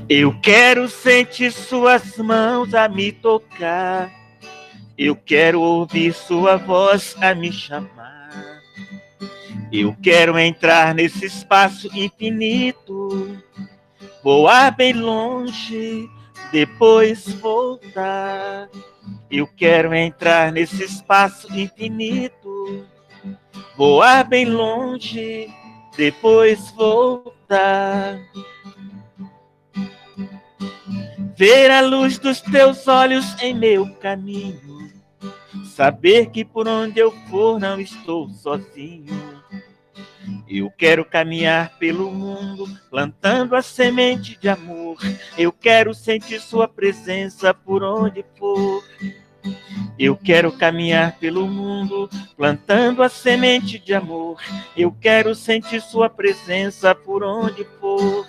Eu quero sentir suas mãos a me tocar. Eu quero ouvir sua voz a me chamar. Eu quero entrar nesse espaço infinito, voar bem longe, depois voltar. Eu quero entrar nesse espaço infinito, voar bem longe, depois voltar. Ver a luz dos teus olhos em meu caminho, saber que por onde eu for não estou sozinho. Eu quero caminhar pelo mundo, plantando a semente de amor. Eu quero sentir sua presença por onde for. Eu quero caminhar pelo mundo, plantando a semente de amor. Eu quero sentir sua presença por onde for.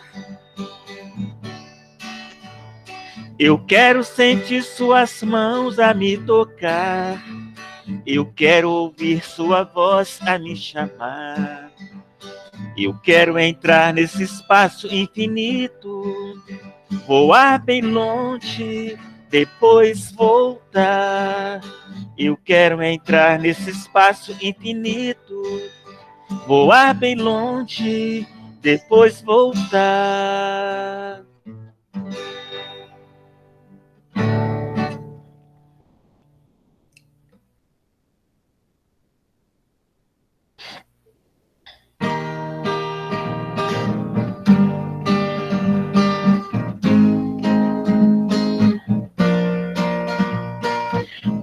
Eu quero sentir suas mãos a me tocar. Eu quero ouvir sua voz a me chamar. Eu quero entrar nesse espaço infinito, voar bem longe, depois voltar. Eu quero entrar nesse espaço infinito, voar bem longe, depois voltar.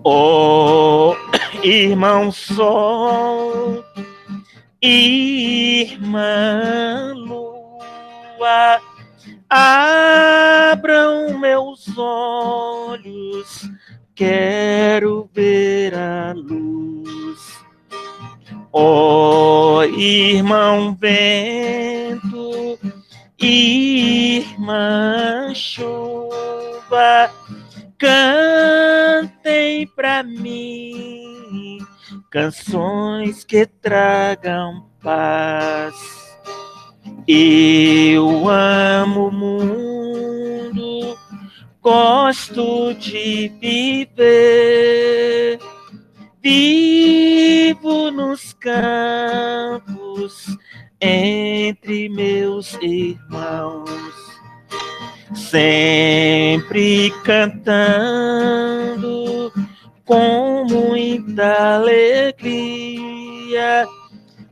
Oh, irmão sol, irmã lua, abram meus olhos, quero ver a luz. Ó irmão vento, irmã chuva, cantem pra mim canções que tragam paz. Eu amo o mundo, gosto de viver, vivo nos campos entre meus irmãos, sempre cantando com muita alegria.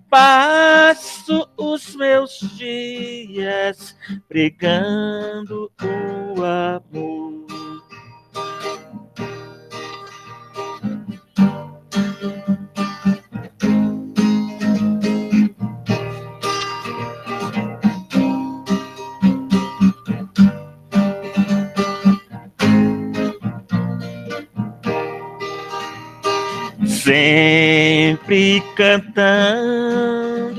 Passo os meus dias pregando o amor. Sempre cantando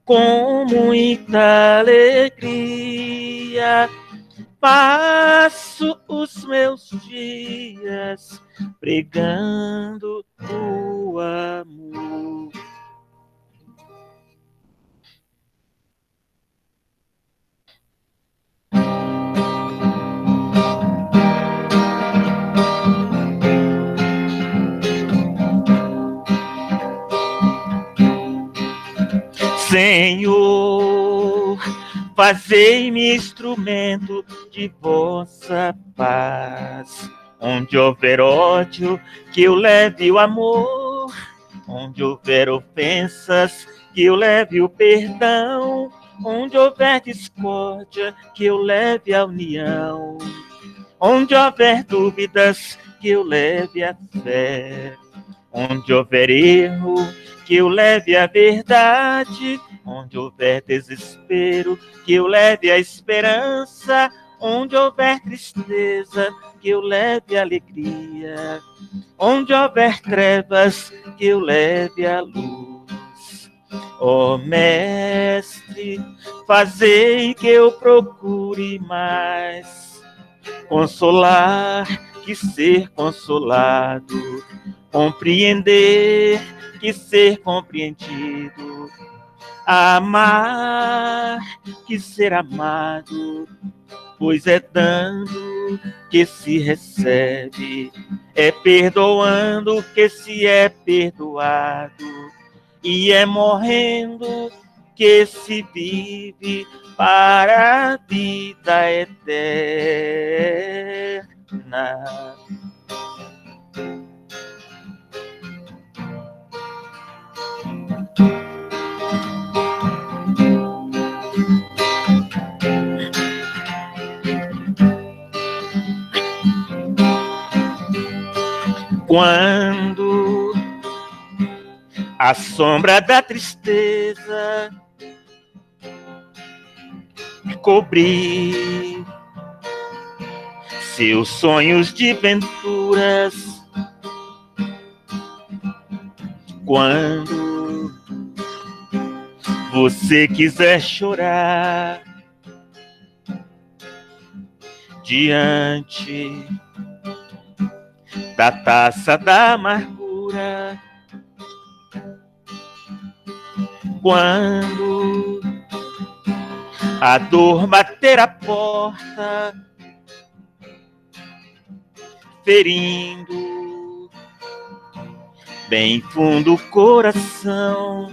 com muita alegria, passo os meus dias pregando o amor. Senhor, fazei-me instrumento de vossa paz. Onde houver ódio, que eu leve o amor. Onde houver ofensas, que eu leve o perdão. Onde houver discórdia, que eu leve a união. Onde houver dúvidas, que eu leve a fé. Onde houver erro, que eu leve a verdade. Onde houver desespero, que eu leve a esperança. Onde houver tristeza, que eu leve a alegria. Onde houver trevas, que eu leve a luz. Ó Mestre, fazei que eu procure mais consolar que ser consolado, compreender que ser compreendido, amar que ser amado, pois é dando que se recebe, é perdoando que se é perdoado, e é morrendo que se vive para a vida eterna. Quando a sombra da tristeza cobrir seus sonhos de venturas, quando você quiser chorar diante da taça da amargura, quando a dor bater a porta, ferindo bem fundo o coração,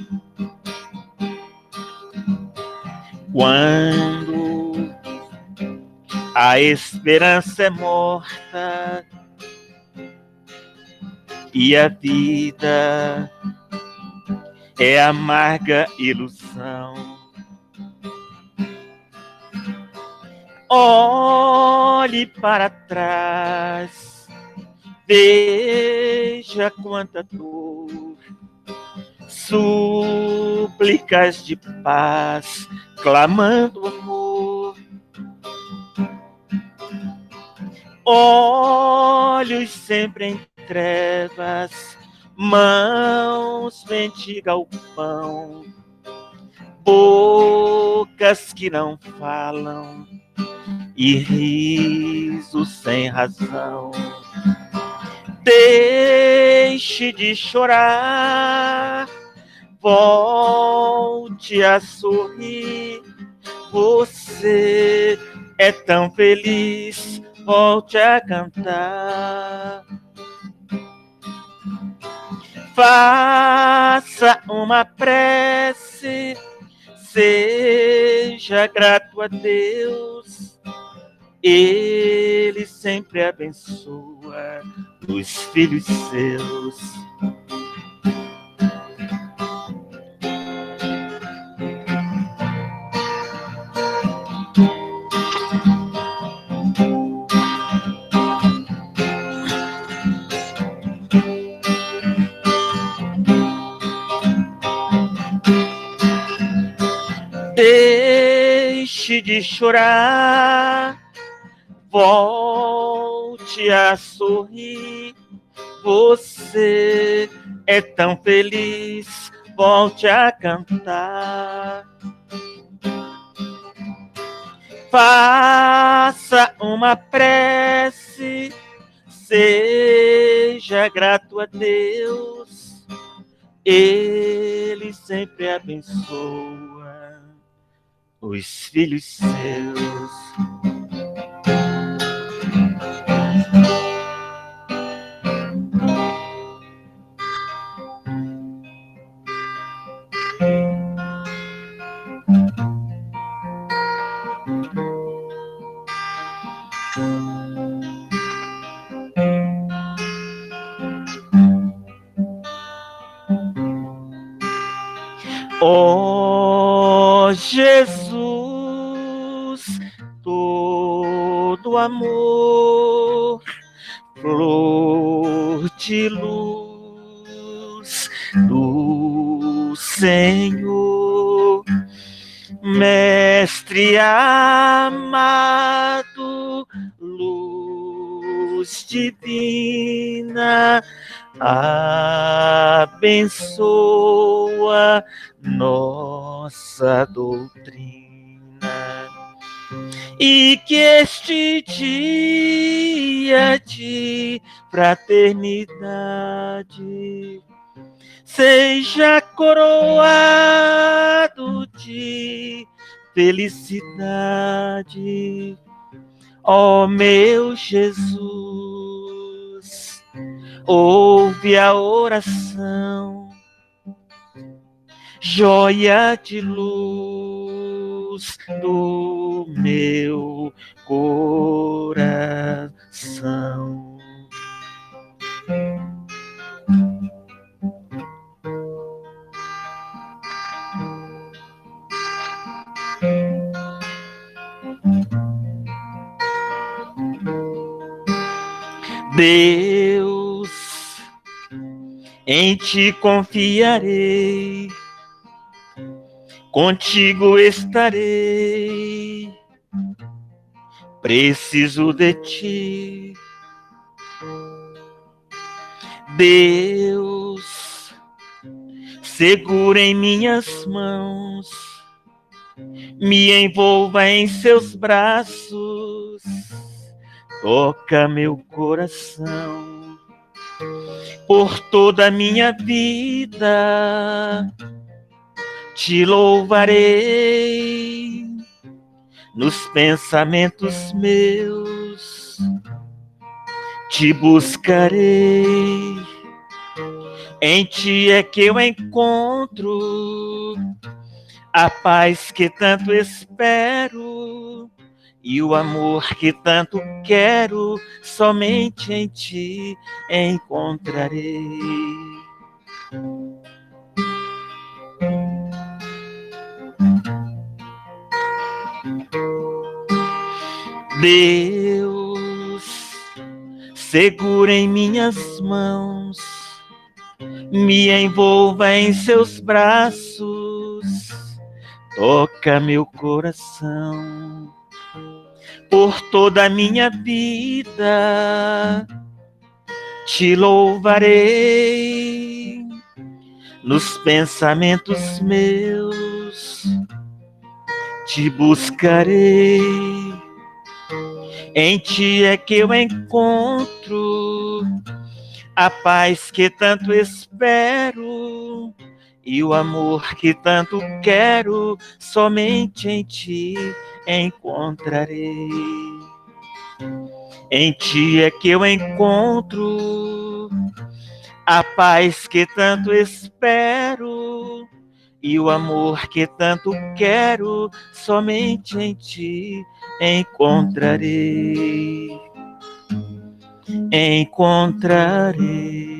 quando a esperança é morta e a vida é amarga ilusão. Olhe para trás, veja quanta dor, súplicas de paz, clamando amor. Olhos sempre em trevas, mãos mendiga o pão, bocas que não falam e riso sem razão. Deixe de chorar, volte a sorrir. Você é tão feliz, volte a cantar. Faça uma prece, seja grato a Deus. Ele sempre abençoa os filhos seus. Deixe de chorar, volte a sorrir. Você é tão feliz, volte a cantar. Faça uma prece, seja grato a Deus. Ele sempre abençoa os filhos seus. Ó Jesus, todo amor, flor de luz do Senhor, Mestre amado, luz divina, abençoa nossa doutrina, e que este dia de fraternidade seja coroado de felicidade, Ó meu Jesus, ouve a oração, joia de luz do meu coração. Deus, em ti confiarei, contigo estarei, preciso de ti. Deus, segura em minhas mãos, me envolva em seus braços, toca meu coração. Por toda a minha vida te louvarei, nos pensamentos meus te buscarei. Em ti é que eu encontro a paz que tanto espero e o amor que tanto quero, somente em ti encontrarei. Deus, segura em minhas mãos, me envolva em seus braços, toca meu coração. Por toda a minha vida te louvarei, nos pensamentos meus te buscarei. Em ti é que eu encontro a paz que tanto espero e o amor que tanto quero, somente em ti encontrarei. Em ti é que eu encontro a paz que tanto espero e o amor que tanto quero, somente em ti encontrarei. Encontrarei.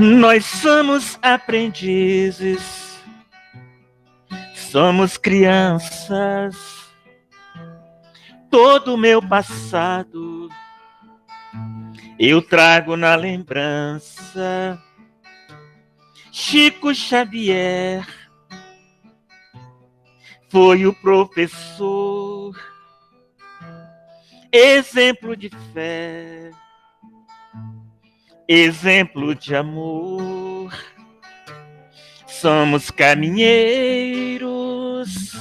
Nós somos aprendizes, somos crianças. Todo o meu passado eu trago na lembrança. Chico Xavier foi o professor, exemplo de fé, exemplo de amor. Somos caminheiros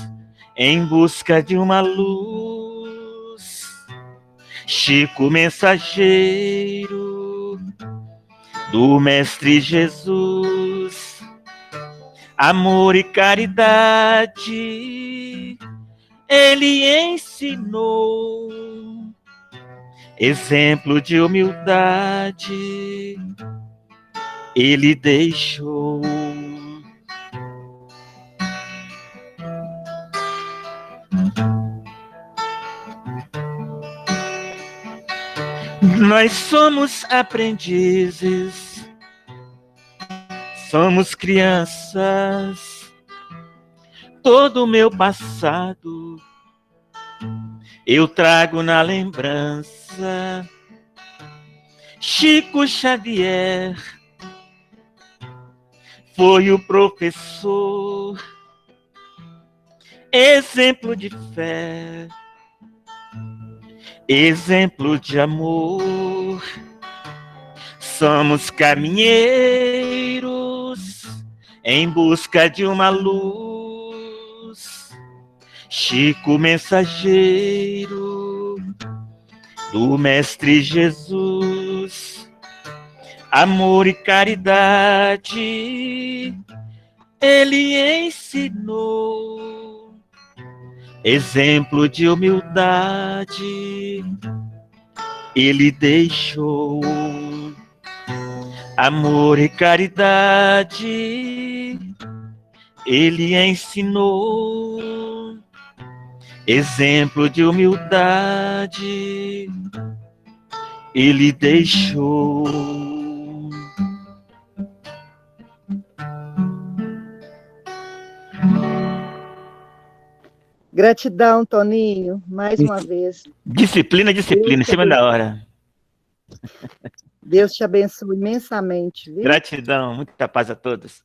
em busca de uma luz. Chico, mensageiro do Mestre Jesus, amor e caridade ele ensinou, exemplo de humildade ele deixou. Nós somos aprendizes, somos crianças. Todo o meu passado eu trago na lembrança. Chico Xavier foi o professor, exemplo de fé, exemplo de amor. Somos caminheiros em busca de uma luz. Chico mensageiro do Mestre Jesus, amor e caridade ele ensinou, exemplo de humildade ele deixou, amor e caridade ele ensinou, exemplo de humildade ele deixou. Gratidão, Toninho, mais uma vez. Disciplina, em cima da hora. Deus te abençoe imensamente, viu? Gratidão, muita paz a todos.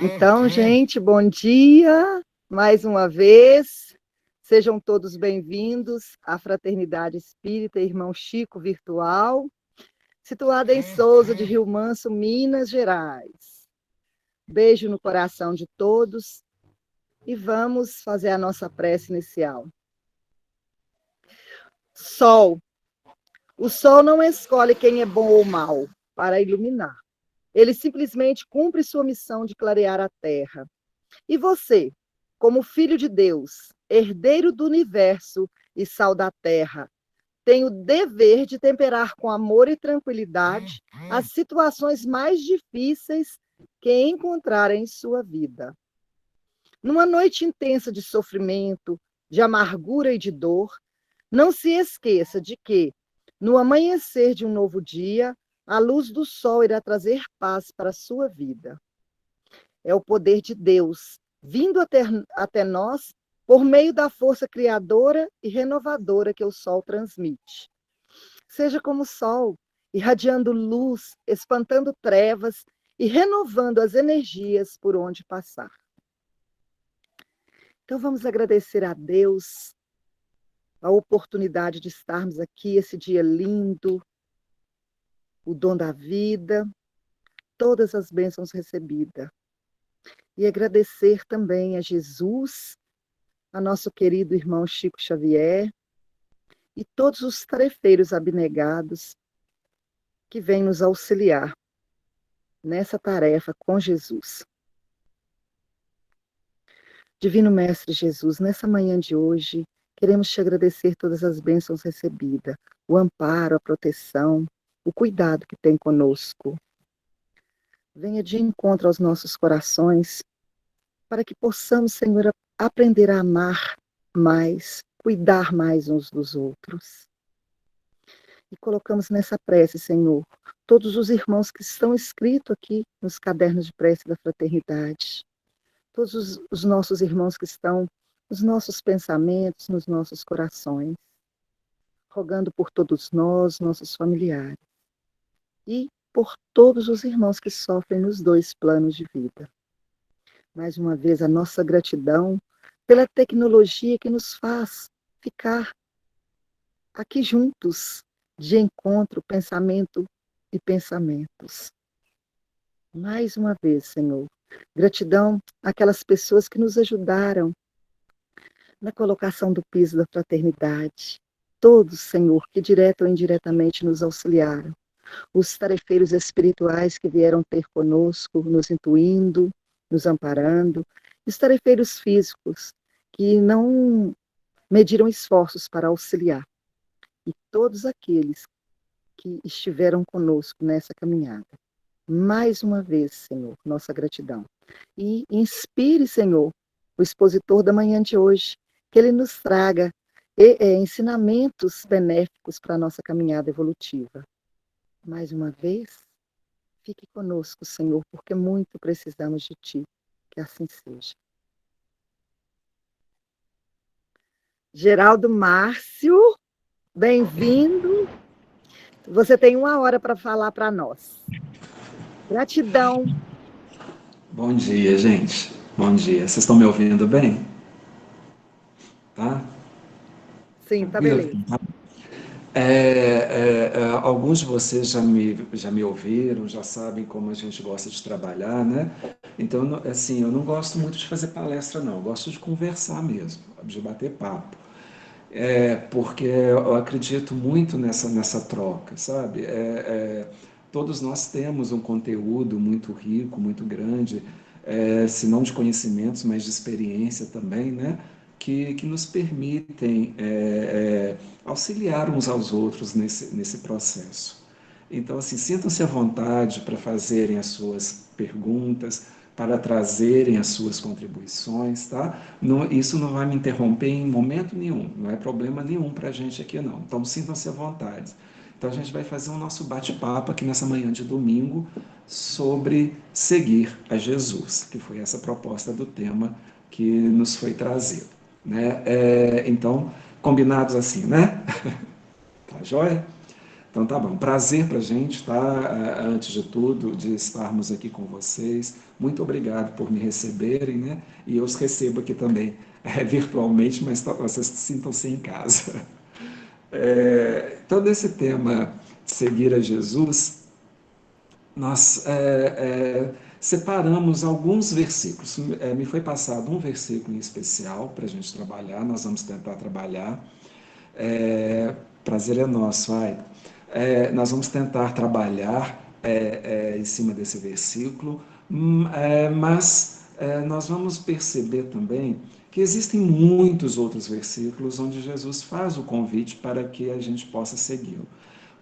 Então, gente, bom dia, mais uma vez. Sejam todos bem-vindos à Fraternidade Espírita Irmão Chico Virtual, situada em Souza de Rio Manso, Minas Gerais. Beijo no coração de todos e vamos fazer a nossa prece inicial. Sol. O sol não escolhe quem é bom ou mal para iluminar. Ele simplesmente cumpre sua missão de clarear a terra. E você, como filho de Deus, herdeiro do universo e sal da terra, tem o dever de temperar com amor e tranquilidade as situações mais difíceis que encontrar em sua vida. Numa noite intensa de sofrimento, de amargura e de dor, não se esqueça de que, no amanhecer de um novo dia, a luz do sol irá trazer paz para a sua vida. É o poder de Deus vindo até nós por meio da força criadora e renovadora que o sol transmite. Seja como o sol, irradiando luz, espantando trevas e renovando as energias por onde passar. Então vamos agradecer a Deus a oportunidade de estarmos aqui esse dia lindo, o dom da vida, todas as bênçãos recebidas. E agradecer também a Jesus, a nosso querido irmão Chico Xavier e todos os tarefeiros abnegados que vêm nos auxiliar nessa tarefa com Jesus. Divino Mestre Jesus, nessa manhã de hoje, queremos te agradecer todas as bênçãos recebidas, o amparo, a proteção, o cuidado que tem conosco. Venha de encontro aos nossos corações, para que possamos, Senhor, aprender a amar mais, cuidar mais uns dos outros. E colocamos nessa prece, Senhor, todos os irmãos que estão escritos aqui nos cadernos de prece da fraternidade, todos os nossos irmãos que estão nos nossos pensamentos, nos nossos corações, rogando por todos nós, nossos familiares, e por todos os irmãos que sofrem nos dois planos de vida. Mais uma vez, a nossa gratidão pela tecnologia que nos faz ficar aqui juntos, de encontro, pensamento e pensamentos. Mais uma vez, Senhor, gratidão àquelas pessoas que nos ajudaram na colocação do piso da fraternidade. Todos, Senhor, que direto ou indiretamente nos auxiliaram. Os tarefeiros espirituais que vieram ter conosco, nos intuindo, nos amparando. Os tarefeiros físicos que não mediram esforços para auxiliar. E todos aqueles que estiveram conosco nessa caminhada. Mais uma vez, Senhor, nossa gratidão. E inspire, Senhor, o expositor da manhã de hoje, que ele nos traga ensinamentos benéficos para a nossa caminhada evolutiva. Mais uma vez, fique conosco, Senhor, porque muito precisamos de Ti. Que assim seja. Geraldo Márcio, bem-vindo. Você tem 1 hora para falar para nós. Gratidão. Bom dia, gente. Bom dia. Vocês estão me ouvindo bem? Tá? Sim, tá beleza. Alguns de vocês já me ouviram, já sabem como a gente gosta de trabalhar, né? Então, assim, eu não gosto muito de fazer palestra, não. Eu gosto de conversar mesmo, de bater papo. Porque eu acredito muito nessa troca, sabe? Todos nós temos um conteúdo muito rico, muito grande, se não de conhecimentos, mas de experiência também, né? Que nos permitem auxiliar uns aos outros nesse processo. Então, assim, sintam-se à vontade para fazerem as suas perguntas, para trazerem as suas contribuições, tá? Não, isso não vai me interromper em momento nenhum, não é problema nenhum para a gente aqui, não. Então, sintam-se à vontade. Então, a gente vai fazer o nosso bate-papo aqui nessa manhã de domingo sobre seguir a Jesus, que foi essa proposta do tema que nos foi trazido, né? Então, combinados assim, né? Tá joia? Então tá bom, prazer para a gente, tá? Antes de tudo, de estarmos aqui com vocês. Muito obrigado por me receberem, né? E eu os recebo aqui também, virtualmente, mas vocês sintam-se em casa. Então, nesse tema, seguir a Jesus, nós separamos alguns versículos. Me foi passado um versículo em especial para a gente trabalhar, nós vamos tentar trabalhar. Prazer é nosso, ai. Nós vamos tentar trabalhar em cima desse versículo, mas nós vamos perceber também que existem muitos outros versículos onde Jesus faz o convite para que a gente possa segui-lo.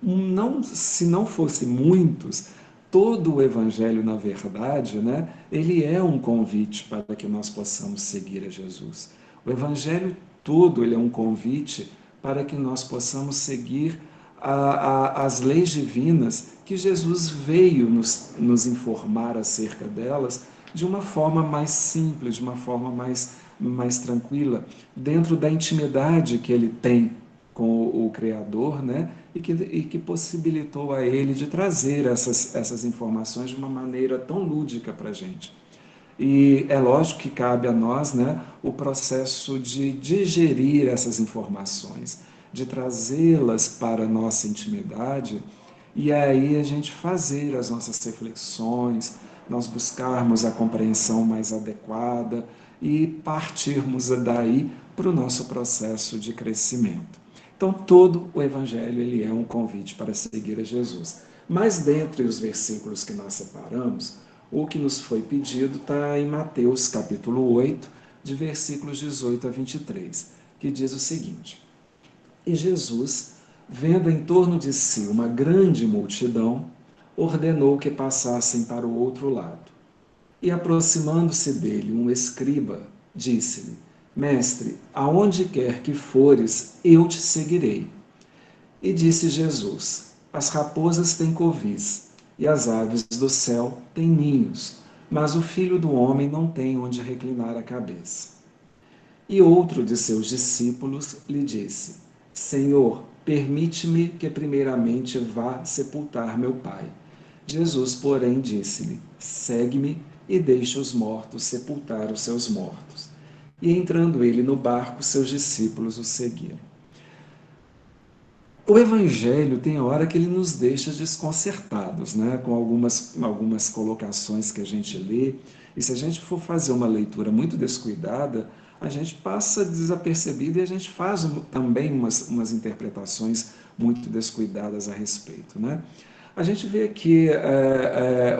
Não, se não fosse muitos, todo o Evangelho, na verdade, né, ele é um convite para que nós possamos seguir a Jesus. O Evangelho todo ele é um convite para que nós possamos seguir as leis divinas que Jesus veio nos informar acerca delas de uma forma mais simples, de uma forma mais tranquila, dentro da intimidade que ele tem com o Criador, né? E que possibilitou a ele de trazer essas informações de uma maneira tão lúdica para a gente. E é lógico que cabe a nós, né, o processo de digerir essas informações, de trazê-las para a nossa intimidade e aí a gente fazer as nossas reflexões, nós buscarmos a compreensão mais adequada e partirmos daí para o nosso processo de crescimento. Então, todo o Evangelho ele é um convite para seguir a Jesus. Mas dentre os versículos que nós separamos, o que nos foi pedido está em Mateus capítulo 8, de versículos 18 a 23, que diz o seguinte: E Jesus, vendo em torno de si uma grande multidão, ordenou que passassem para o outro lado. E aproximando-se dele um escriba, disse-lhe: Mestre, aonde quer que fores, eu te seguirei. E disse Jesus: As raposas têm covis, e as aves do céu têm ninhos, mas o filho do homem não tem onde reclinar a cabeça. E outro de seus discípulos lhe disse: Senhor, permite-me que primeiramente vá sepultar meu pai. Jesus, porém, disse-lhe: Segue-me e deixe os mortos sepultar os seus mortos. E entrando ele no barco, seus discípulos o seguiram. O Evangelho tem hora que ele nos deixa desconcertados, né? Com algumas colocações que a gente lê, e se a gente for fazer uma leitura muito descuidada, a gente passa desapercebido e a gente faz também umas interpretações muito descuidadas a respeito, né? A gente vê aqui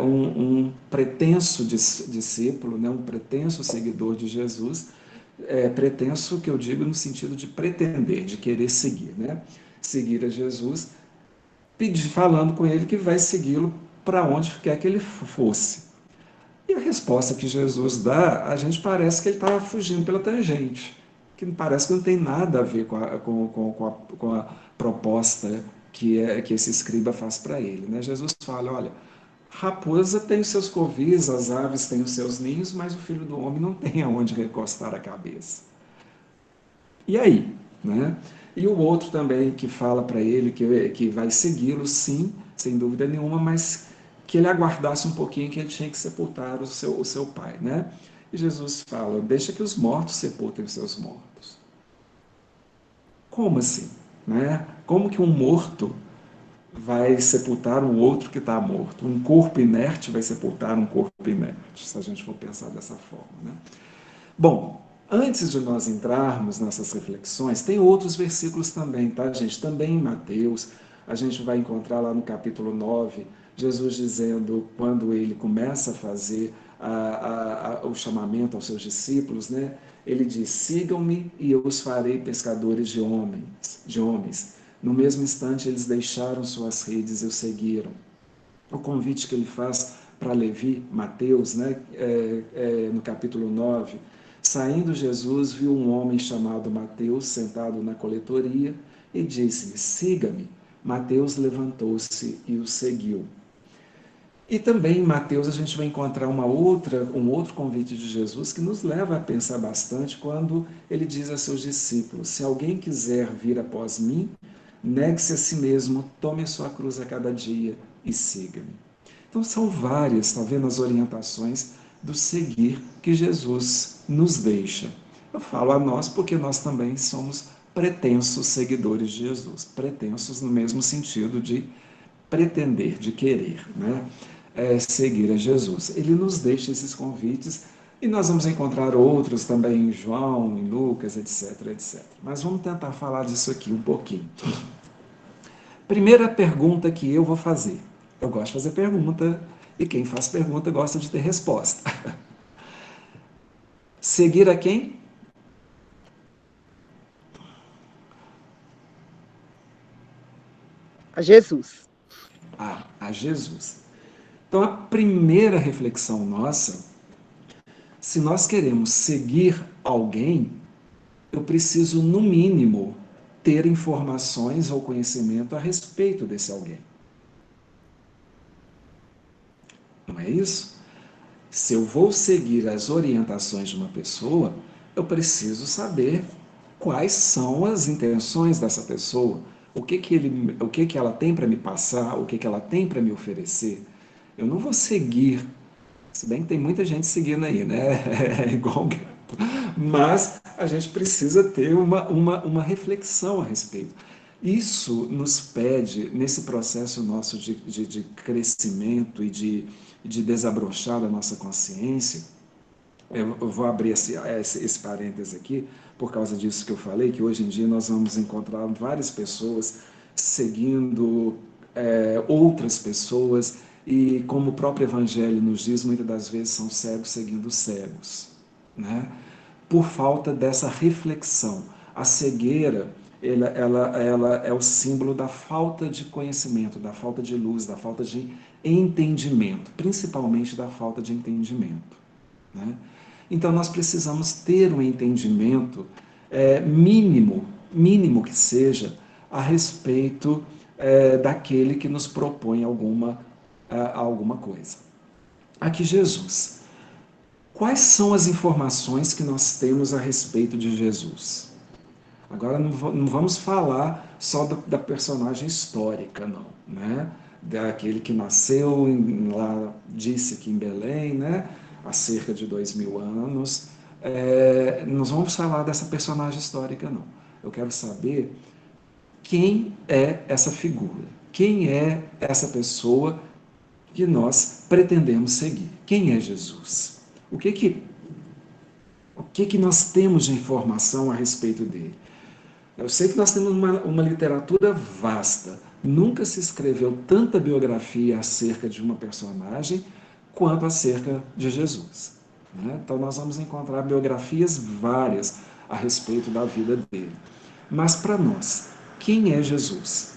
um pretenso discípulo, né? Um pretenso seguidor de Jesus, pretenso que eu digo no sentido de pretender, de querer seguir, né? Seguir a Jesus, falando com ele que vai segui-lo para onde quer que ele fosse. E a resposta que Jesus dá, a gente parece que ele estava fugindo pela tangente, que parece que não tem nada a ver com a proposta que esse escriba faz para ele. Né? Jesus fala, olha, raposa tem os seus covis, as aves têm os seus ninhos, mas o filho do homem não tem aonde recostar a cabeça. E aí? Né? E o outro também que fala para ele que vai segui-lo, sim, sem dúvida nenhuma, mas que ele aguardasse um pouquinho que ele tinha que sepultar o seu pai. Né? E Jesus fala, deixa que os mortos sepultem os seus mortos. Como assim? Né? Como que um morto vai sepultar um outro que está morto. Um corpo inerte vai sepultar um corpo inerte, se a gente for pensar dessa forma, né? Bom, antes de nós entrarmos nessas reflexões, tem outros versículos também, tá, gente? Também em Mateus, a gente vai encontrar lá no capítulo 9, Jesus dizendo, quando ele começa a fazer o chamamento aos seus discípulos, né? Ele diz, sigam-me e eu os farei pescadores de homens. No mesmo instante, eles deixaram suas redes e o seguiram. O convite que ele faz para Levi, Mateus, né, no capítulo 9, saindo Jesus viu um homem chamado Mateus sentado na coletoria e disse-lhe, siga-me. Mateus levantou-se e o seguiu. E também em Mateus a gente vai encontrar um outro convite de Jesus que nos leva a pensar bastante quando ele diz a seus discípulos, se alguém quiser vir após mim, negue-se a si mesmo, tome a sua cruz a cada dia e siga-me. Então são várias, está vendo, as orientações do seguir que Jesus nos deixa. Eu falo a nós porque nós também somos pretensos seguidores de Jesus, pretensos no mesmo sentido de pretender, de querer, né? Seguir a Jesus. Ele nos deixa esses convites e nós vamos encontrar outros também em João, em Lucas, etc, etc. Mas vamos tentar falar disso aqui um pouquinho. Primeira pergunta que eu vou fazer. Eu gosto de fazer pergunta e quem faz pergunta gosta de ter resposta. Seguir a quem? A Jesus. A Jesus. Então, a primeira reflexão nossa, se nós queremos seguir alguém, eu preciso, no mínimo, ter informações ou conhecimento a respeito desse alguém. Não é isso? Se eu vou seguir as orientações de uma pessoa, eu preciso saber quais são as intenções dessa pessoa, o que ela tem para me passar, o que ela tem para me oferecer. Eu não vou seguir, se bem que tem muita gente seguindo aí, né? É igual gato. Mas a gente precisa ter uma reflexão a respeito. Isso nos pede, nesse processo nosso de crescimento e de desabrochar da nossa consciência, eu vou abrir esse parêntese aqui, por causa disso que eu falei, que hoje em dia nós vamos encontrar várias pessoas seguindo outras pessoas, e como o próprio Evangelho nos diz, muitas das vezes são cegos seguindo cegos, né? Por falta dessa reflexão. A cegueira, ela é o símbolo da falta de conhecimento, da falta de luz, da falta de entendimento, principalmente da falta de entendimento, né? Então, nós precisamos ter um entendimento mínimo que seja, a respeito daquele que nos propõe alguma coisa. Aqui, Jesus. Quais são as informações que nós temos a respeito de Jesus? Agora, não vamos falar só da personagem histórica, não, né? Daquele que nasceu, lá disse que em Belém, né? Há cerca de 2000 anos. Nós vamos falar dessa personagem histórica, não. Eu quero saber quem é essa figura, quem é essa pessoa que nós pretendemos seguir. Quem é Jesus? O que nós temos de informação a respeito dele? Eu sei que nós temos uma literatura vasta. Nunca se escreveu tanta biografia acerca de uma personagem quanto acerca de Jesus, né? Então nós vamos encontrar biografias várias a respeito da vida dele. Mas para nós, quem é Jesus?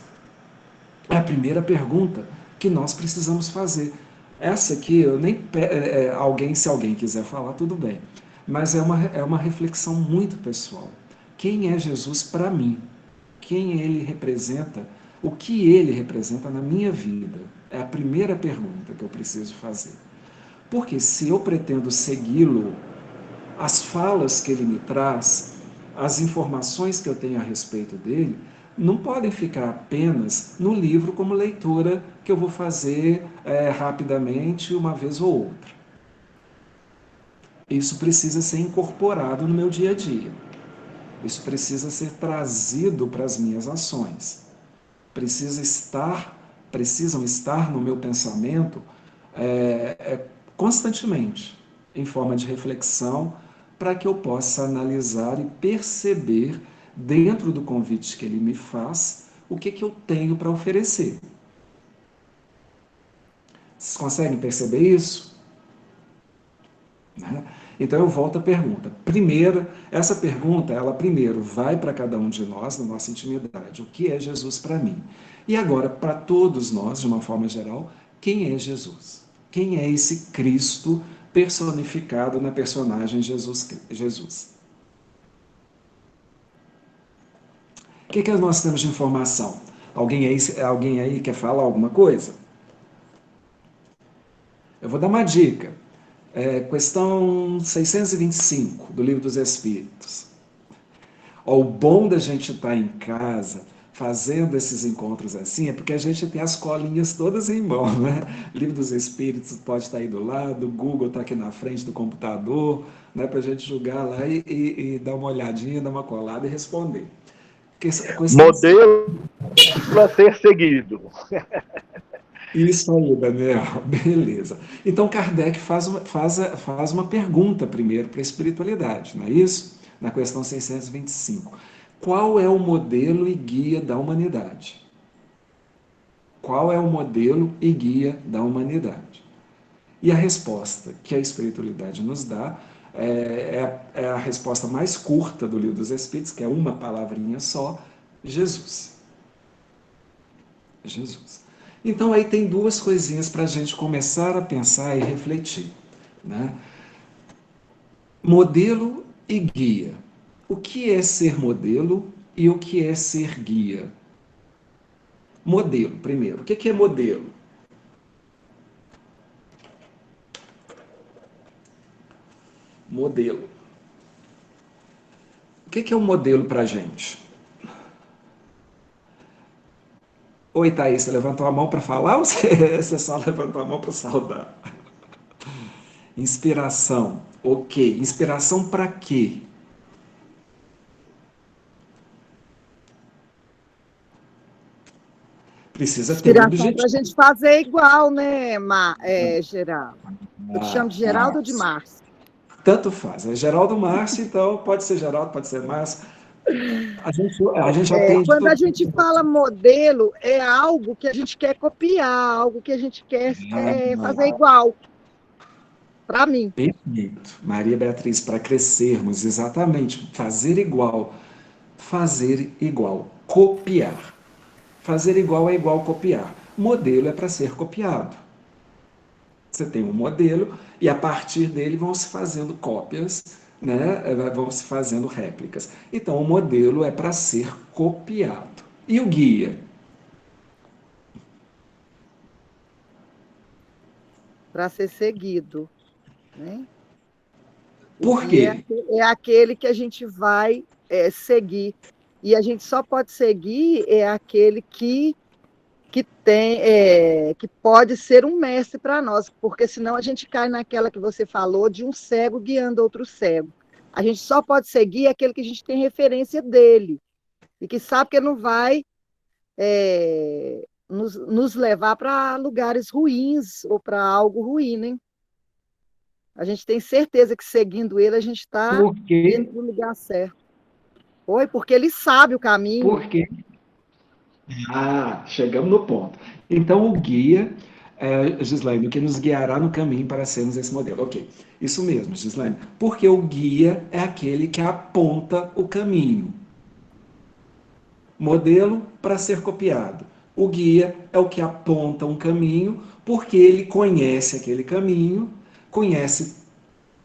É a primeira pergunta que nós precisamos fazer. Essa aqui, eu nem se alguém quiser falar, tudo bem. Mas é uma reflexão muito pessoal. Quem é Jesus para mim? Quem ele representa? O que ele representa na minha vida? É a primeira pergunta que eu preciso fazer. Porque se eu pretendo segui-lo, as falas que ele me traz, as informações que eu tenho a respeito dele, não podem ficar apenas no livro como leitura que eu vou fazer rapidamente uma vez ou outra. Isso precisa ser incorporado no meu dia a dia. Isso precisa ser trazido para as minhas ações. Precisa estar precisam estar no meu pensamento constantemente, em forma de reflexão, para que eu possa analisar e perceber, dentro do convite que ele me faz, o que eu tenho para oferecer. Vocês conseguem perceber isso? Né? Então eu volto à pergunta. Primeiro, essa pergunta, ela primeiro vai para cada um de nós, na nossa intimidade. O que é Jesus para mim? E agora, para todos nós, de uma forma geral, quem é Jesus? Quem é esse Cristo personificado na personagem Jesus? O que nós temos de informação? Alguém aí quer falar alguma coisa? Eu vou dar uma dica. Questão 625 do Livro dos Espíritos. O bom da gente estar em casa fazendo esses encontros assim é porque a gente tem as colinhas todas em mão, né? Livro dos Espíritos pode estar aí do lado, o Google está aqui na frente do computador, né? Para a gente jogar lá e dar uma olhadinha, dar uma colada e responder. Modelo a ser seguido. Isso aí, Daniel, beleza. Então, Kardec faz uma pergunta primeiro para a espiritualidade, não é isso? Na questão 625. Qual é o modelo e guia da humanidade? Qual é o modelo e guia da humanidade? E a resposta que a espiritualidade nos dá é a resposta mais curta do Livro dos Espíritos, que é uma palavrinha só: Jesus. Jesus. Então aí tem duas coisinhas para a gente começar a pensar e refletir, né? Modelo e guia. O que é ser modelo e o que é ser guia? Modelo, primeiro. O que é modelo? Modelo. O que é um modelo para a gente? Oi, Thaís, você levantou a mão para falar ou você só levantou a mão para saudar? Inspiração. Ok. Inspiração para quê? Precisa ter um Inspiração para a objetivo. gente fazer igual, né, Geraldo? Eu te chamo de Geraldo ou de Márcio. Márcio? Tanto faz. É Geraldo Márcio, então pode ser Geraldo, pode ser Márcio. A gente atende Quando a todo gente mundo. fala modelo, é algo que a gente quer copiar, algo que a gente quer fazer igual. Para mim. Perfeito. Maria Beatriz, para crescermos, exatamente, fazer igual. Fazer igual. Copiar. Fazer igual é igual copiar. Modelo é para ser copiado. Você tem um modelo e a partir dele vão se fazendo cópias, né? Vão se fazendo réplicas. Então, o modelo é para ser copiado. E o guia? Para ser seguido, né? O Por guia quê? é aquele que a gente vai seguir. E a gente só pode seguir aquele que pode ser um mestre para nós, porque senão a gente cai naquela que você falou de um cego guiando outro cego. A gente só pode seguir aquele que a gente tem referência dele e que sabe que ele não vai nos levar para lugares ruins ou para algo ruim, né? A gente tem certeza que seguindo ele a gente está Por quê? indo para o lugar certo. Oi, porque ele sabe o caminho. Por quê? Chegamos no ponto. Então, o guia, Gislaine, o que nos guiará no caminho para sermos esse modelo. Ok, isso mesmo, Gislaine. Porque o guia é aquele que aponta o caminho. Modelo para ser copiado. O guia é o que aponta um caminho, porque ele conhece aquele caminho, conhece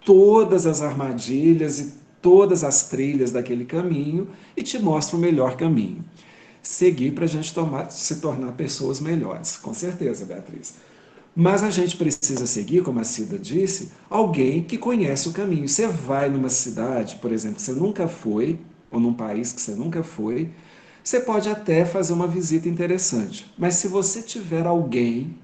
todas as armadilhas e todas as trilhas daquele caminho e te mostra o melhor caminho. Seguir para a gente se tornar pessoas melhores, com certeza, Beatriz. Mas a gente precisa seguir, como a Cida disse, alguém que conhece o caminho. Você vai numa cidade, por exemplo, que você nunca foi, ou num país que você nunca foi, você pode até fazer uma visita interessante. Mas se você tiver alguém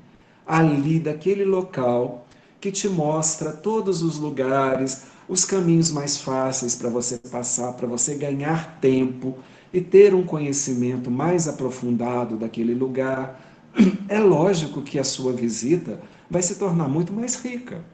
ali daquele local que te mostra todos os lugares, os caminhos mais fáceis para você passar, para você ganhar tempo e ter um conhecimento mais aprofundado daquele lugar, é lógico que a sua visita vai se tornar muito mais rica,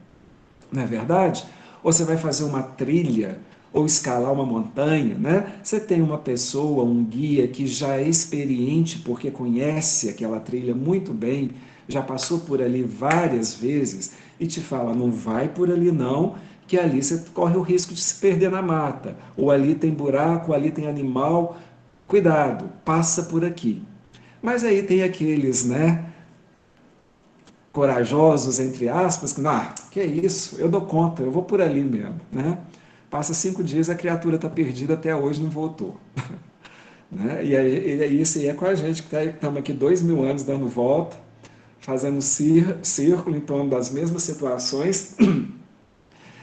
não é verdade? Ou você vai fazer uma trilha, ou escalar uma montanha, né? Você tem uma pessoa, um guia que já é experiente porque conhece aquela trilha muito bem, já passou por ali várias vezes e te fala, não vai por ali não, que ali você corre o risco de se perder na mata, ou ali tem buraco, ou ali tem animal, cuidado, passa por aqui. Mas aí tem aqueles, né, corajosos, entre aspas, que, que é isso, eu dou conta, eu vou por ali mesmo, né? Passa 5 dias, a criatura está perdida, até hoje não voltou. Né? E aí, isso aí é com a gente, que estamos aqui 2000 anos dando volta, fazendo círculo em torno das mesmas situações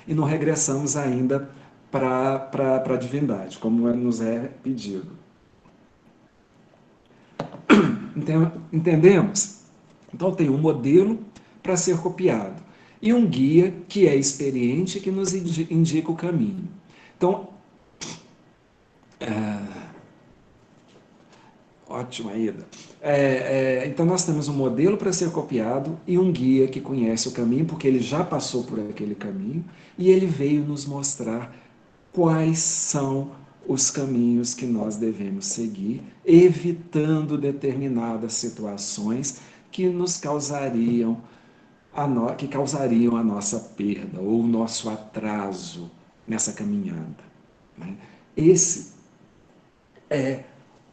e não regressamos ainda para a divindade, como nos é pedido. Entendemos? Então tem um modelo para ser copiado e um guia que é experiente que nos indica o caminho. Então, ótima ida. Então nós temos um modelo para ser copiado e um guia que conhece o caminho, porque ele já passou por aquele caminho e ele veio nos mostrar quais são os caminhos que nós devemos seguir, evitando determinadas situações que nos causariam que causariam a nossa perda ou o nosso atraso nessa caminhada. Né? Esse é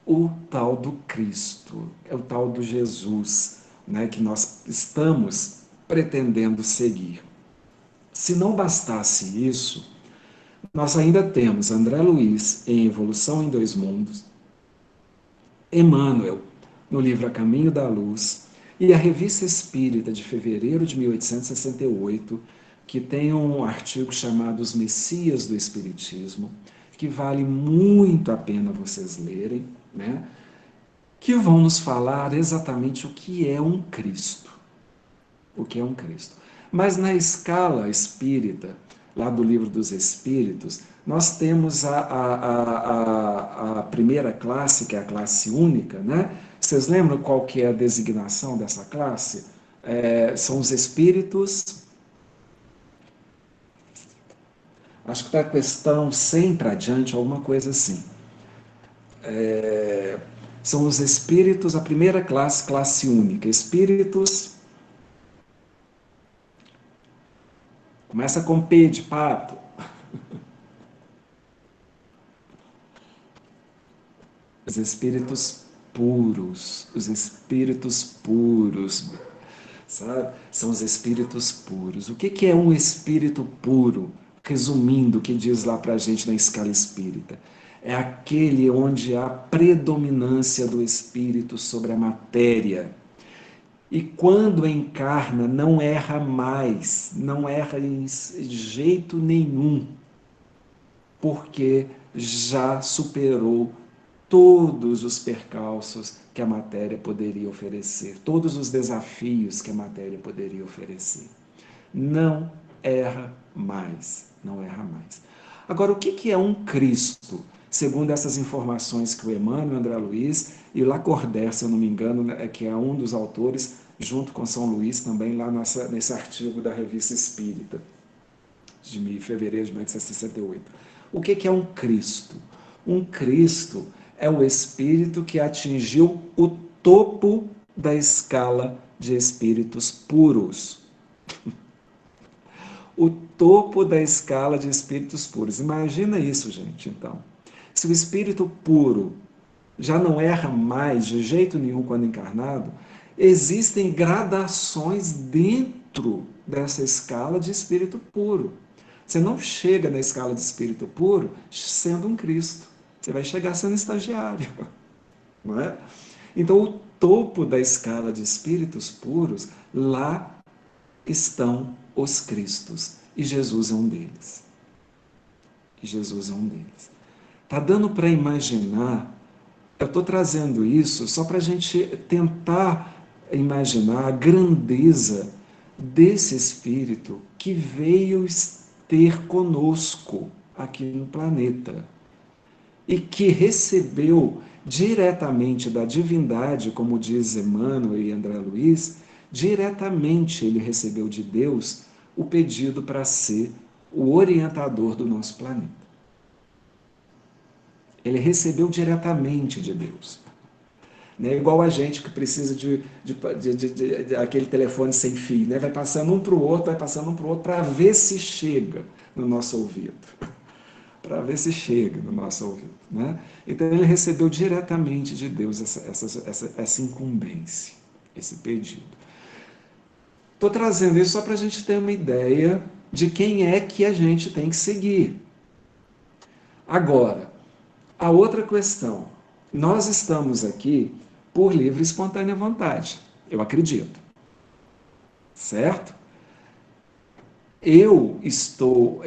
o tal do Cristo, é o tal do Jesus, né, que nós estamos pretendendo seguir. Se não bastasse isso, nós ainda temos André Luiz em Evolução em Dois Mundos, Emmanuel no livro A Caminho da Luz e a Revista Espírita de fevereiro de 1868, que tem um artigo chamado Os Messias do Espiritismo, que vale muito a pena vocês lerem, né? Que vão nos falar exatamente o que é um Cristo. O que é um Cristo. Mas na escala espírita, lá do Livro dos Espíritos, nós temos a primeira classe, que é a classe única, né? Vocês lembram qual que é a designação dessa classe? São os espíritos. Acho que está a questão 100 para adiante, alguma coisa assim. São os espíritos, a primeira classe, classe única. Espíritos. Começa com P de pato. Os espíritos puros, os espíritos puros, sabe? São os espíritos puros. O que é um espírito puro? Resumindo o que diz lá para a gente na escala espírita. É aquele onde há predominância do espírito sobre a matéria. E quando encarna, não erra mais, não erra em jeito nenhum, porque já superou todos os percalços que a matéria poderia oferecer, todos os desafios que a matéria poderia oferecer. Não erra mais, não erra mais. Agora, o que é um Cristo? Segundo essas informações que o Emmanuel, André Luiz e Lacordaire, se eu não me engano, que é um dos autores, junto com São Luís, também lá nesse artigo da Revista Espírita, de fevereiro de 1868. O que é um Cristo? Um Cristo é o espírito que atingiu o topo da escala de espíritos puros. O topo da escala de espíritos puros. Imagina isso, gente, então. Se o espírito puro já não erra mais de jeito nenhum quando encarnado, existem gradações dentro dessa escala de espírito puro. Você não chega na escala de espírito puro sendo um Cristo. Você vai chegar sendo estagiário. Não é? Então, o topo da escala de espíritos puros, lá estão os Cristos. E Jesus é um deles. E Jesus é um deles. Está dando para imaginar? Eu estou trazendo isso só para a gente tentar imaginar a grandeza desse Espírito que veio ter conosco aqui no planeta. e que recebeu diretamente da divindade, como diz Emmanuel e André Luiz, diretamente ele recebeu de Deus o pedido para ser o orientador do nosso planeta. Ele recebeu diretamente de Deus. Né? Igual a gente que precisa de aquele telefone sem fio, né? Vai passando um para o outro, para ver se chega no nosso ouvido. Para ver se chega no nosso ouvido. Né? Então ele recebeu diretamente de Deus essa incumbência, esse pedido. Estou trazendo isso só para a gente ter uma ideia de quem é que a gente tem que seguir. Agora, a outra questão. Nós estamos aqui por livre e espontânea vontade, eu acredito. Certo? Eu estou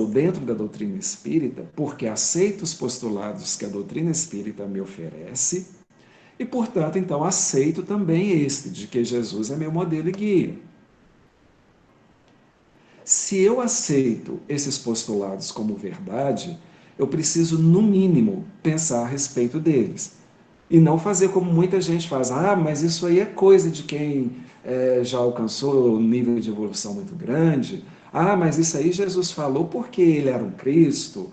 dentro da doutrina espírita porque aceito os postulados que a doutrina espírita me oferece e, portanto, então aceito também de que Jesus é meu modelo e guia. Se eu aceito esses postulados como verdade, eu preciso, no mínimo, pensar a respeito deles. E não fazer como muita gente faz. Ah, mas isso aí é coisa de quem já alcançou um nível de evolução muito grande. Ah, mas isso aí Jesus falou porque ele era um Cristo.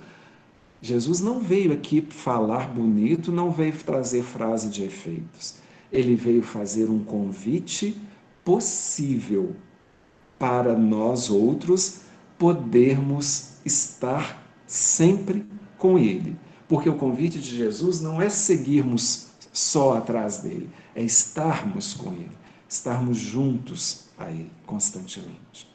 Jesus não veio aqui falar bonito, não veio trazer frase de efeitos. Ele veio fazer um convite possível para nós outros podermos estar sempre com Ele. Porque o convite de Jesus não é seguirmos só atrás dele, é estarmos com Ele, estarmos juntos a Ele constantemente.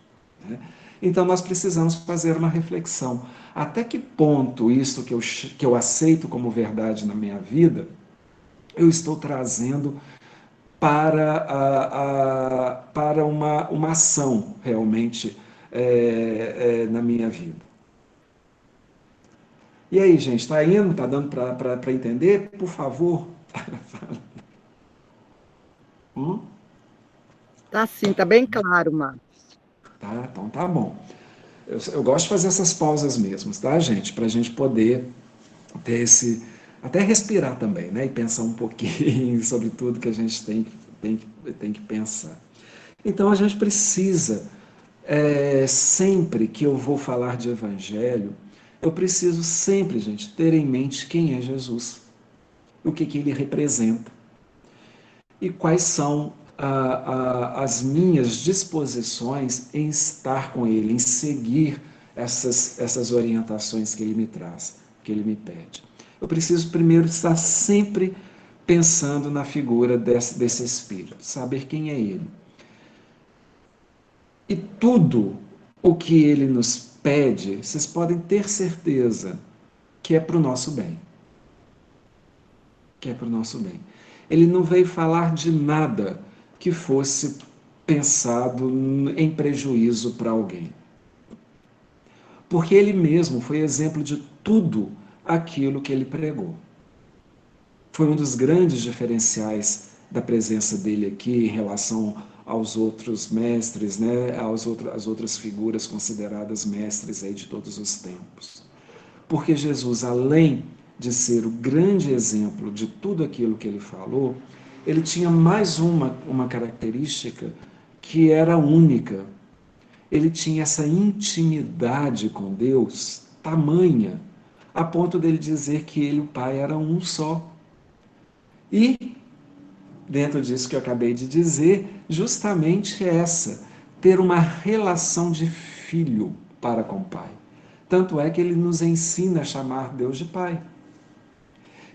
Né? Então nós precisamos fazer uma reflexão. Até que ponto isso que eu aceito como verdade na minha vida, eu estou trazendo para uma ação realmente na minha vida. E aí, gente, está indo? Está dando para entender? Por favor. Tá sim, tá bem claro, Marcos. Tá, então tá bom. Eu gosto de fazer essas pausas mesmo, tá, gente? Para a gente poder ter até respirar também, né? E pensar um pouquinho sobre tudo que a gente tem que pensar. Então a gente precisa, sempre que eu vou falar de evangelho, eu preciso sempre, gente, ter em mente quem é Jesus, o que ele representa e quais são as minhas disposições em estar com ele, em seguir essas orientações que ele me traz, que ele me pede. Eu preciso primeiro estar sempre pensando na figura desse Espírito, saber quem é ele. E tudo o que ele nos pede, vocês podem ter certeza que é para o nosso bem. Que é para o nosso bem. Ele não veio falar de nada que fosse pensado em prejuízo para alguém. Porque ele mesmo foi exemplo de tudo aquilo que ele pregou. Foi um dos grandes diferenciais da presença dele aqui em relação aos outros mestres, né, às outras figuras consideradas mestres aí de todos os tempos. Porque Jesus, além de ser o grande exemplo de tudo aquilo que ele falou, ele tinha mais uma característica que era única. Ele tinha essa intimidade com Deus tamanha, a ponto dele dizer que ele e o Pai eram um só. E, dentro disso que eu acabei de dizer, justamente essa, ter uma relação de filho para com o Pai. Tanto é que ele nos ensina a chamar Deus de Pai.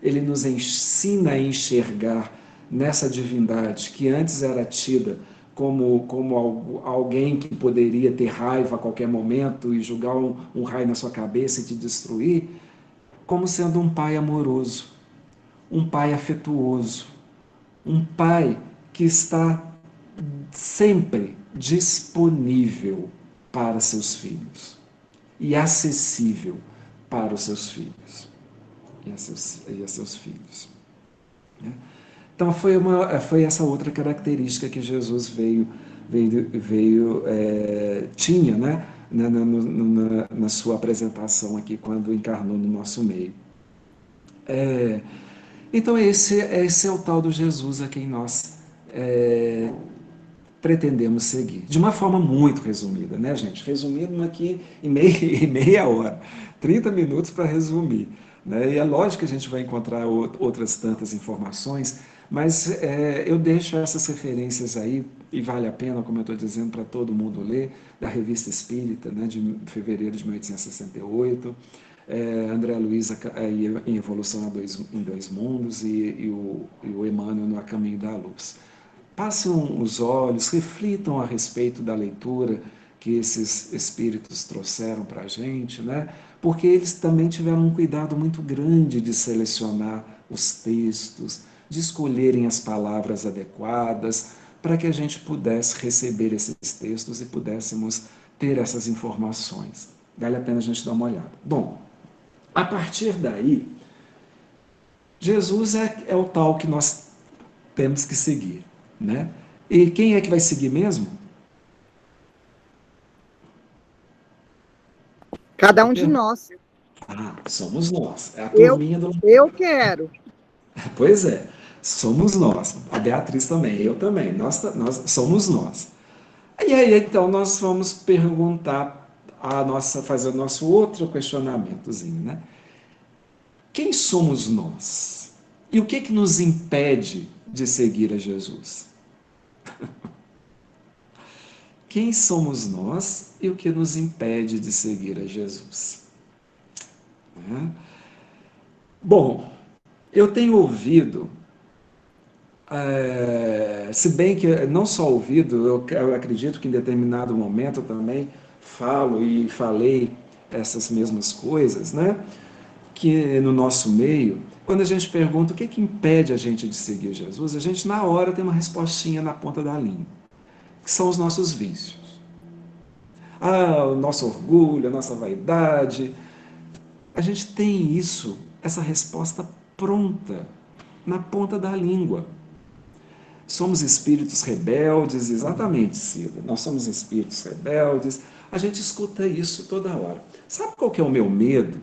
Ele nos ensina a enxergar nessa divindade que antes era tida como alguém que poderia ter raiva a qualquer momento e jogar um raio na sua cabeça e te destruir, como sendo um pai amoroso, um pai afetuoso, um pai que está sempre disponível para seus filhos e acessível para os seus filhos e a seus filhos. Né? Então foi essa outra característica que Jesus veio tinha, né, na sua apresentação aqui, quando encarnou no nosso meio. Então, esse é o tal do Jesus a quem nós pretendemos seguir. De uma forma muito resumida, né, gente? Resumindo aqui em meia hora, 30 minutos para resumir. Né? E é lógico que a gente vai encontrar outras tantas informações, mas eu deixo essas referências aí, e vale a pena, como eu estou dizendo, para todo mundo ler, da Revista Espírita, né, de fevereiro de 1868, André Luiz em Evolução em Dois Mundos e o Emmanuel no A Caminho da Luz. Passem os olhos, reflitam a respeito da leitura que esses espíritos trouxeram para a gente, né? Porque eles também tiveram um cuidado muito grande de selecionar os textos, de escolherem as palavras adequadas, para que a gente pudesse receber esses textos e pudéssemos ter essas informações. Vale a pena a gente dar uma olhada. Bom, a partir daí, Jesus é o tal que nós temos que seguir, né? E quem é que vai seguir mesmo? Cada um de nós. Somos nós. É a Eu, turminha do... eu quero. Pois é, somos nós. A Beatriz também, eu também. Nós somos nós. E aí, então, nós vamos perguntar fazer o nosso outro questionamentozinho, né? Quem somos nós? E o que nos impede de seguir a Jesus? Quem somos nós e o que nos impede de seguir a Jesus? Bom, eu tenho ouvido, se bem que não só ouvido, eu acredito que em determinado momento eu também falo e falei essas mesmas coisas, né? Que no nosso meio, quando a gente pergunta o que impede a gente de seguir Jesus, a gente na hora tem uma respostinha na ponta da língua, que são os nossos vícios. O nosso orgulho, a nossa vaidade. A gente tem isso, essa resposta pronta, na ponta da língua. Somos espíritos rebeldes, exatamente, Cida. Nós somos espíritos rebeldes. A gente escuta isso toda hora. Sabe qual que é o meu medo?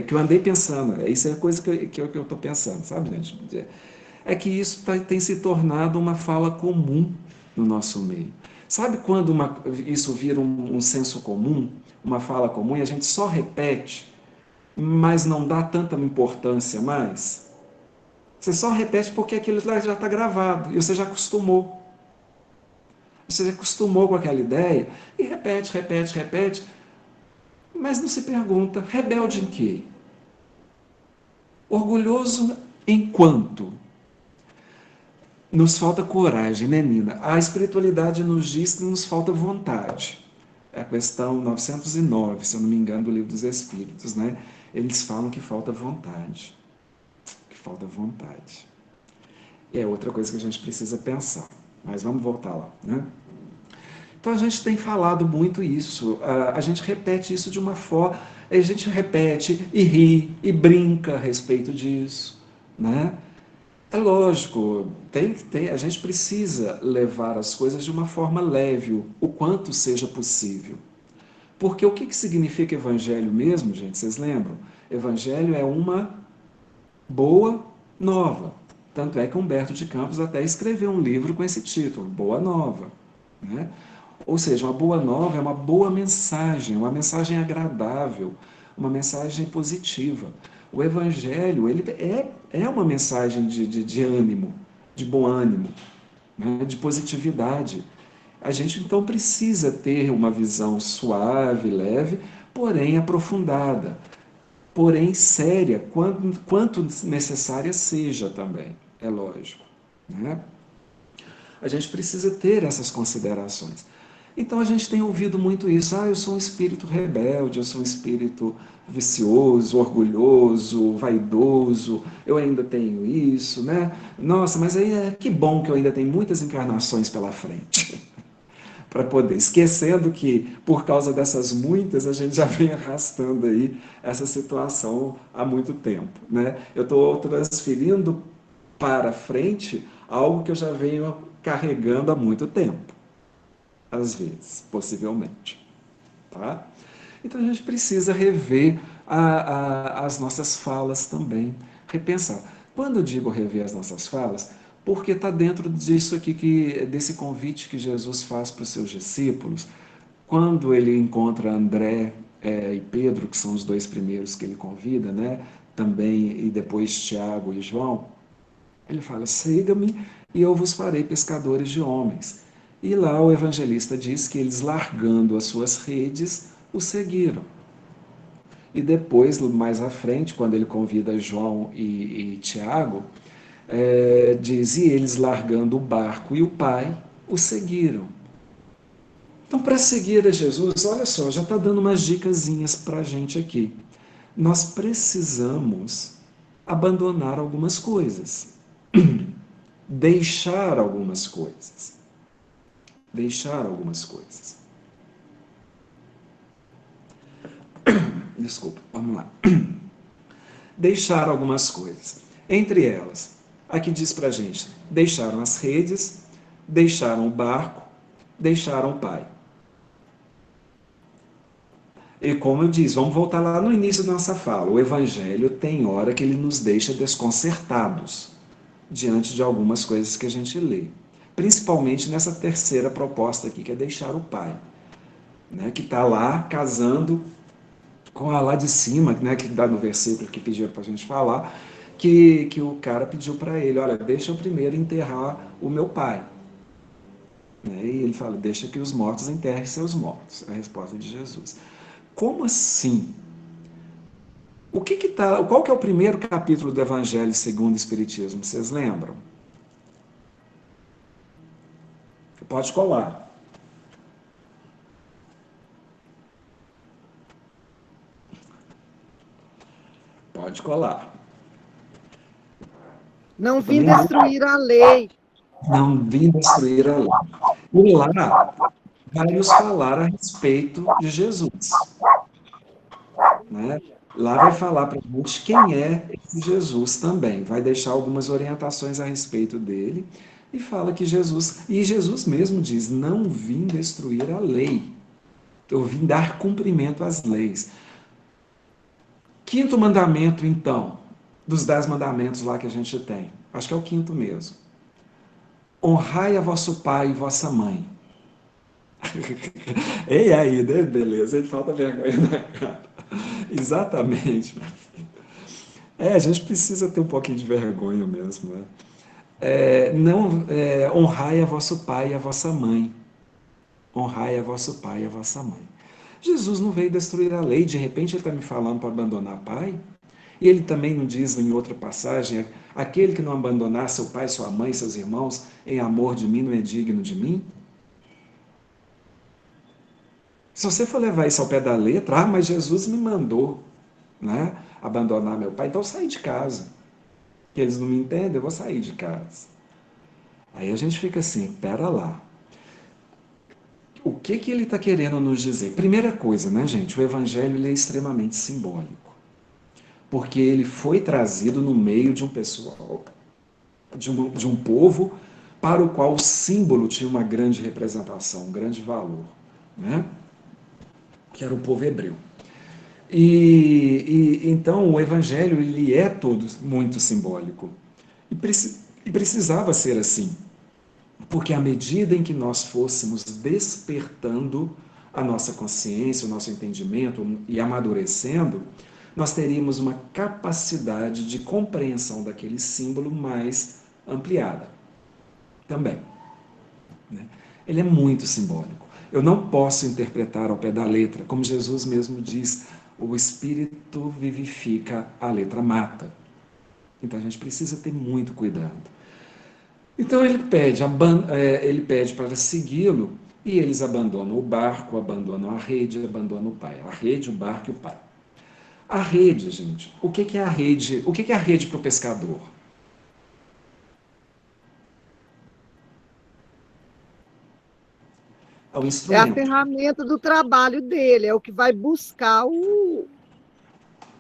Que eu andei pensando, isso é coisa que eu estou pensando, sabe, gente? É que isso tem se tornado uma fala comum no nosso meio. Sabe quando isso vira um senso comum, uma fala comum, e a gente só repete, mas não dá tanta importância mais? Você só repete porque aquilo lá já está gravado e você já acostumou. Você já acostumou com aquela ideia e repete, repete, repete, mas não se pergunta, rebelde em quê? Orgulhoso enquanto? Nos falta coragem, né, Nina? A espiritualidade nos diz que nos falta vontade. É a questão 909, se eu não me engano, do Livro dos Espíritos, né? Eles falam que falta vontade. Que falta vontade. É outra coisa que a gente precisa pensar. Mas vamos voltar lá, né? Então a gente tem falado muito isso. A gente repete isso de uma forma... A gente repete e ri e brinca a respeito disso, né? É lógico, a gente precisa levar as coisas de uma forma leve, o quanto seja possível. Porque o que significa evangelho mesmo, gente? Vocês lembram? Evangelho é uma boa nova. Tanto é que Humberto de Campos até escreveu um livro com esse título, Boa Nova. Né? Ou seja, uma boa nova é uma mensagem agradável, uma mensagem positiva. O Evangelho ele é uma mensagem de ânimo, de bom ânimo, né? De positividade. A gente então precisa ter uma visão suave, leve, porém aprofundada, porém séria, quanto necessária seja também, é lógico. Né? A gente precisa ter essas considerações. Então a gente tem ouvido muito isso. Eu sou um espírito rebelde, eu sou um espírito vicioso, orgulhoso, vaidoso, eu ainda tenho isso, né? Nossa, mas aí que bom que eu ainda tenho muitas encarnações pela frente. Para poder, esquecendo que por causa dessas muitas a gente já vem arrastando aí essa situação há muito tempo, né? Eu estou transferindo para frente algo que eu já venho carregando há muito tempo. às vezes, possivelmente. Tá? Então a gente precisa rever as nossas falas também, repensar. Quando eu digo rever as nossas falas, porque está dentro disso aqui, desse convite que Jesus faz para os seus discípulos, quando ele encontra André e Pedro, que são os dois primeiros que ele convida, né? Também, e depois Tiago e João, ele fala: siga-me e eu vos farei pescadores de homens. E lá o evangelista diz que eles, largando as suas redes, o seguiram. E depois, mais à frente, quando ele convida João e Tiago, diz: e eles, largando o barco e o pai, o seguiram. Então, para seguir a Jesus, olha só, já está dando umas dicasinhas para a gente aqui. Nós precisamos abandonar algumas coisas, deixar algumas coisas. Deixar algumas coisas. Desculpa, vamos lá. Deixar algumas coisas. Entre elas, aqui diz para a gente: deixaram as redes, deixaram o barco, deixaram o pai. E como eu disse, vamos voltar lá no início da nossa fala. O Evangelho tem hora que ele nos deixa desconcertados diante de algumas coisas que a gente lê. Principalmente nessa terceira proposta aqui, que é deixar o pai. Né, que está lá casando com a lá de cima, né, que dá no versículo que pediram para a gente falar, que o cara pediu para ele: olha, deixa eu primeiro enterrar o meu pai. Né, e ele fala: deixa que os mortos enterrem seus mortos. É a resposta de Jesus. Como assim? Qual que é o primeiro capítulo do Evangelho segundo o Espiritismo? Vocês lembram? Pode colar. Pode colar. Não vim destruir a lei. Não vim destruir a lei. E lá vai nos falar a respeito de Jesus. Né? Lá vai falar para a gente quem é esse Jesus também. Vai deixar algumas orientações a respeito dele e fala que Jesus mesmo diz: não vim destruir a lei, eu vim dar cumprimento às leis. Quinto mandamento, então, dos 10 mandamentos lá que a gente tem. Acho que é o quinto mesmo. Honrai a vosso pai e vossa mãe. E aí, né? Beleza, ele falta vergonha na cara. Exatamente. A gente precisa ter um pouquinho de vergonha mesmo, né? Honrai a vosso pai e a vossa mãe. Honrai a vosso pai e a vossa mãe. Jesus não veio destruir a lei, de repente ele está me falando para abandonar pai? E ele também não diz em outra passagem: aquele que não abandonar seu pai, sua mãe, seus irmãos, em amor de mim, não é digno de mim? Se você for levar isso ao pé da letra: mas Jesus me mandou, né, abandonar meu pai, então eu saí de casa. Que eles não me entendem, eu vou sair de casa. Aí a gente fica assim: pera lá. O que ele está querendo nos dizer? Primeira coisa, né, gente? O evangelho ele é extremamente simbólico. Porque ele foi trazido no meio de um pessoal, de um povo para o qual o símbolo tinha uma grande representação, um grande valor, né? Que era o povo hebreu. Então o evangelho ele é todo muito simbólico e precisava ser assim, porque à medida em que nós fôssemos despertando a nossa consciência, o nosso entendimento e amadurecendo, nós teríamos uma capacidade de compreensão daquele símbolo mais ampliada também. Né? Ele é muito simbólico. Eu não posso interpretar ao pé da letra, como Jesus mesmo diz: o Espírito vivifica, a letra mata. Então a gente precisa ter muito cuidado. Então ele pede para segui-lo e eles abandonam o barco, abandonam a rede, abandonam o pai. A rede, o barco e o pai. A rede, gente, o que é a rede? O que é a rede para o pescador? É o É a instrumento. ferramenta do trabalho dele, é o que vai buscar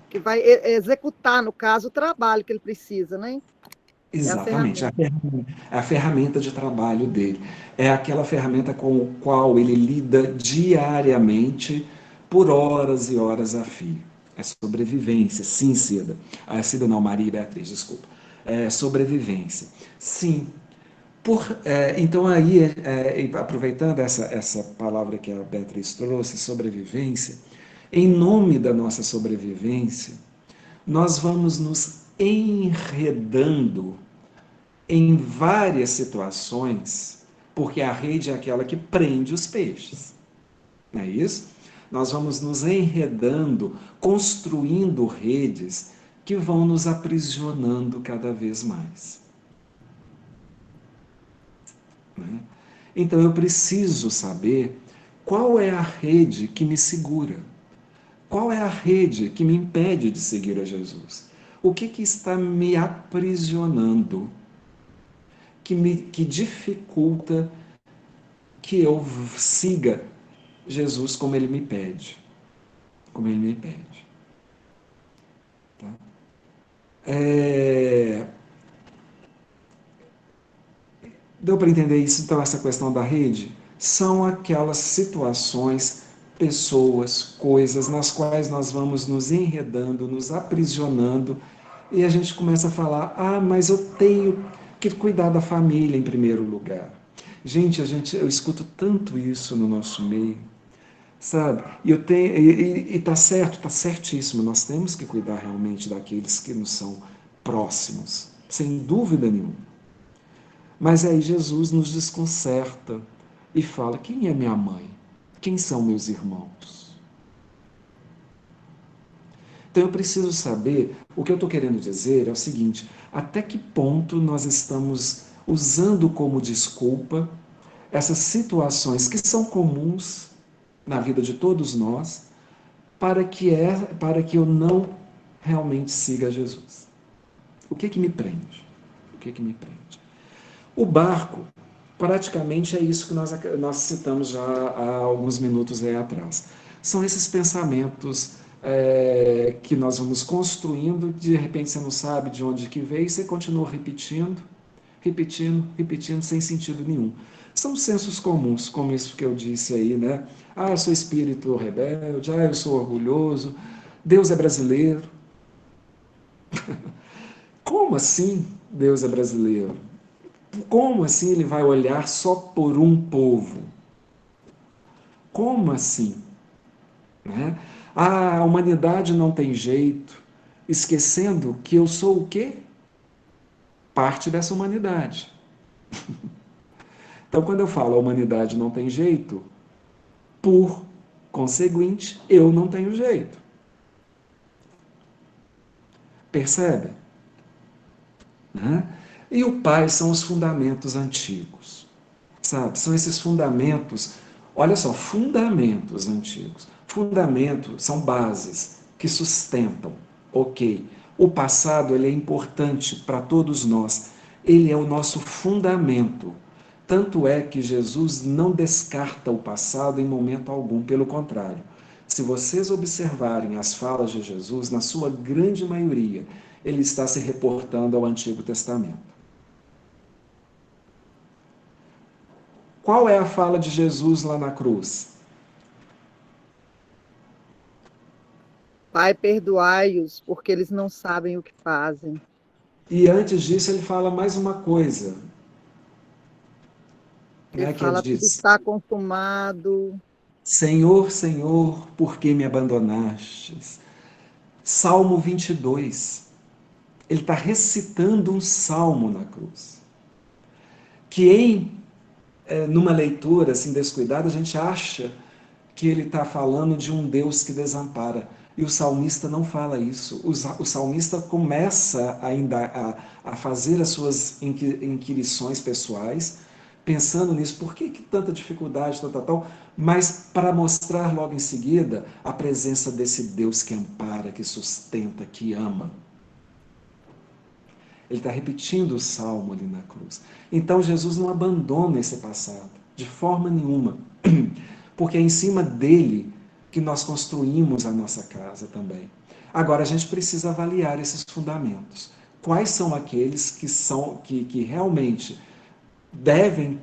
que vai executar, no caso, o trabalho que ele precisa, né? É a Exatamente, ferramenta. a ferramenta de trabalho dele. É aquela ferramenta com a qual ele lida diariamente, por horas e horas a fio. É sobrevivência, sim, Cida. Cida não, Maria e Beatriz, desculpa. É sobrevivência. Sim. Então aí, aproveitando essa palavra que a Beatriz trouxe, sobrevivência, em nome da nossa sobrevivência, nós vamos nos enredando em várias situações, porque a rede é aquela que prende os peixes, não é isso? Nós vamos nos enredando, construindo redes que vão nos aprisionando cada vez mais. Né? Então eu preciso saber qual é a rede que me segura, qual é a rede que me impede de seguir a Jesus, o que está me aprisionando, que dificulta que eu siga Jesus como ele me pede. Como ele me pede. Tá? É... Deu para entender isso? Então, essa questão da rede são aquelas situações, pessoas, coisas nas quais nós vamos nos enredando, nos aprisionando, e a gente começa a falar: ah, mas eu tenho que cuidar da família em primeiro lugar. Gente, eu escuto tanto isso no nosso meio. Sabe? E tá certo, tá certíssimo. Nós temos que cuidar realmente daqueles que nos são próximos, sem dúvida nenhuma. Mas aí Jesus nos desconcerta e fala: quem é minha mãe? Quem são meus irmãos? Então eu preciso saber, o que eu estou querendo dizer é o seguinte: até que ponto nós estamos usando como desculpa essas situações que são comuns na vida de todos nós, para que eu não realmente siga Jesus. O que me prende? O que me prende? O barco, praticamente é isso que nós citamos já há alguns minutos aí atrás. São esses pensamentos que nós vamos construindo, de repente você não sabe de onde que veio, e você continua repetindo, repetindo, repetindo, sem sentido nenhum. São sensos comuns, como isso que eu disse aí, né? Ah, eu sou espírito rebelde, ah, eu sou orgulhoso, Deus é brasileiro. Como assim Deus é brasileiro? Como assim ele vai olhar só por um povo? Como assim? Né? Ah, a humanidade não tem jeito, esquecendo que eu sou o quê? Parte dessa humanidade. Então, quando eu falo a humanidade não tem jeito, por conseguinte, eu não tenho jeito. Percebe? Né? E o Pai são os fundamentos antigos, sabe? São esses fundamentos, olha só, fundamentos antigos. Fundamentos são bases que sustentam, ok. O passado ele é importante para todos nós, ele é o nosso fundamento. Tanto é que Jesus não descarta o passado em momento algum, pelo contrário. Se vocês observarem as falas de Jesus, na sua grande maioria, ele está se reportando ao Antigo Testamento. Qual é a fala de Jesus lá na cruz? Pai, perdoai-os, porque eles não sabem o que fazem. E antes disso, ele fala mais uma coisa, Ele né, que ele fala, tudo diz: está consumado. Senhor, Senhor, por que me abandonastes? Salmo 22. Ele está recitando um salmo na cruz. Que numa leitura assim descuidada, a gente acha que ele está falando de um Deus que desampara. E o salmista não fala isso. O salmista começa ainda a fazer as suas inquirições pessoais, pensando nisso, por que tanta dificuldade, tal, mas para mostrar logo em seguida a presença desse Deus que ampara, que sustenta, que ama. Ele está repetindo o salmo ali na cruz. Então Jesus não abandona esse passado, de forma nenhuma, porque é em cima dele que nós construímos a nossa casa também. Agora a gente precisa avaliar esses fundamentos. quais são aqueles que realmente devem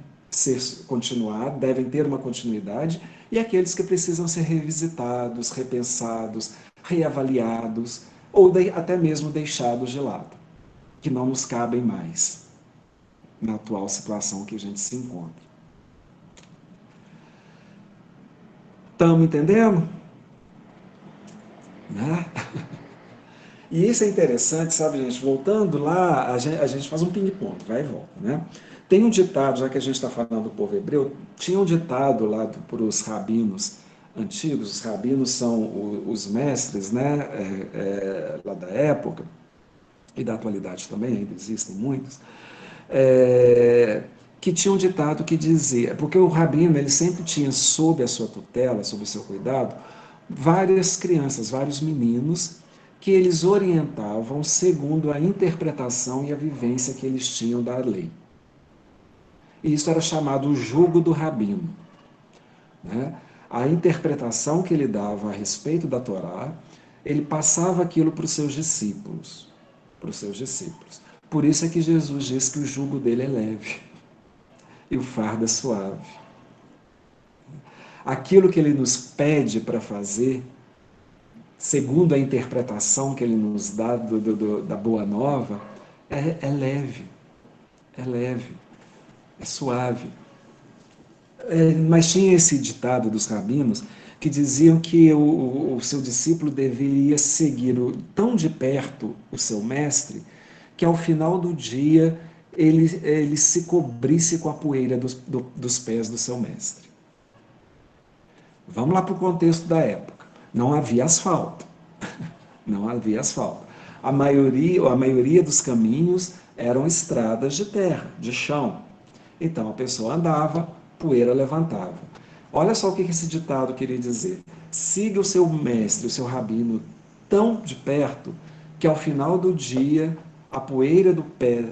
continuar, devem ter uma continuidade, e aqueles que precisam ser revisitados, repensados, reavaliados, ou até mesmo deixados de lado, que não nos cabem mais na atual situação que a gente se encontra. Estamos entendendo? Né? E isso é interessante, sabe, gente? Voltando lá, a gente faz um ping-pong, vai e volta, né? Tem um ditado, já que a gente está falando do povo hebreu, tinha um ditado lá para os rabinos antigos. Os rabinos são os mestres, né, lá da época, e da atualidade também, ainda existem muitos, que tinha um ditado que dizia, porque o rabino ele sempre tinha sob a sua tutela, sob o seu cuidado, várias crianças, vários meninos, que eles orientavam segundo a interpretação e a vivência que eles tinham da lei. E isso era chamado o jugo do rabino, né? A interpretação que ele dava a respeito da Torá, ele passava aquilo para os seus discípulos, para os seus discípulos. Por isso é que Jesus diz que o jugo dele é leve e o fardo é suave. Aquilo que ele nos pede para fazer, segundo a interpretação que ele nos dá da Boa Nova, é leve, é suave. Mas tinha esse ditado dos rabinos que diziam que o seu discípulo deveria seguir tão de perto o seu mestre que ao final do dia ele se cobrisse com a poeira dos pés do seu mestre. Vamos lá para o contexto da época. Não havia asfalto. Não havia asfalto. A maioria dos caminhos eram estradas de terra, de chão. Então a pessoa andava, poeira levantava. Olha só o que esse ditado queria dizer. Siga o seu mestre, o seu rabino, tão de perto que ao final do dia a poeira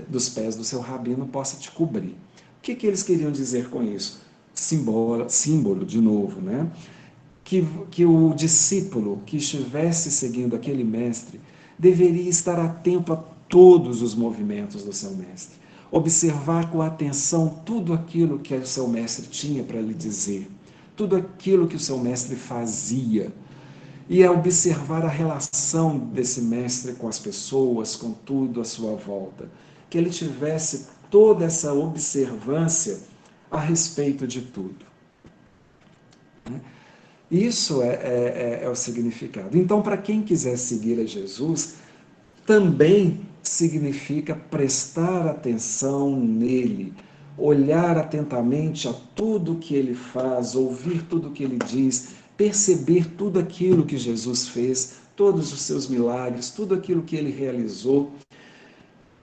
dos pés do seu rabino possa te cobrir. O que eles queriam dizer com isso? Símbolo de novo, né? Que o discípulo que estivesse seguindo aquele mestre deveria estar atento a todos os movimentos do seu mestre, observar com atenção tudo aquilo que o seu mestre tinha para lhe dizer, tudo aquilo que o seu mestre fazia, e a observar a relação desse mestre com as pessoas, com tudo à sua volta, que ele tivesse toda essa observância a respeito de tudo. Isso é o significado. Então, para quem quiser seguir a Jesus, também significa prestar atenção nele, olhar atentamente a tudo que ele faz, ouvir tudo que ele diz, perceber tudo aquilo que Jesus fez, todos os seus milagres, tudo aquilo que ele realizou,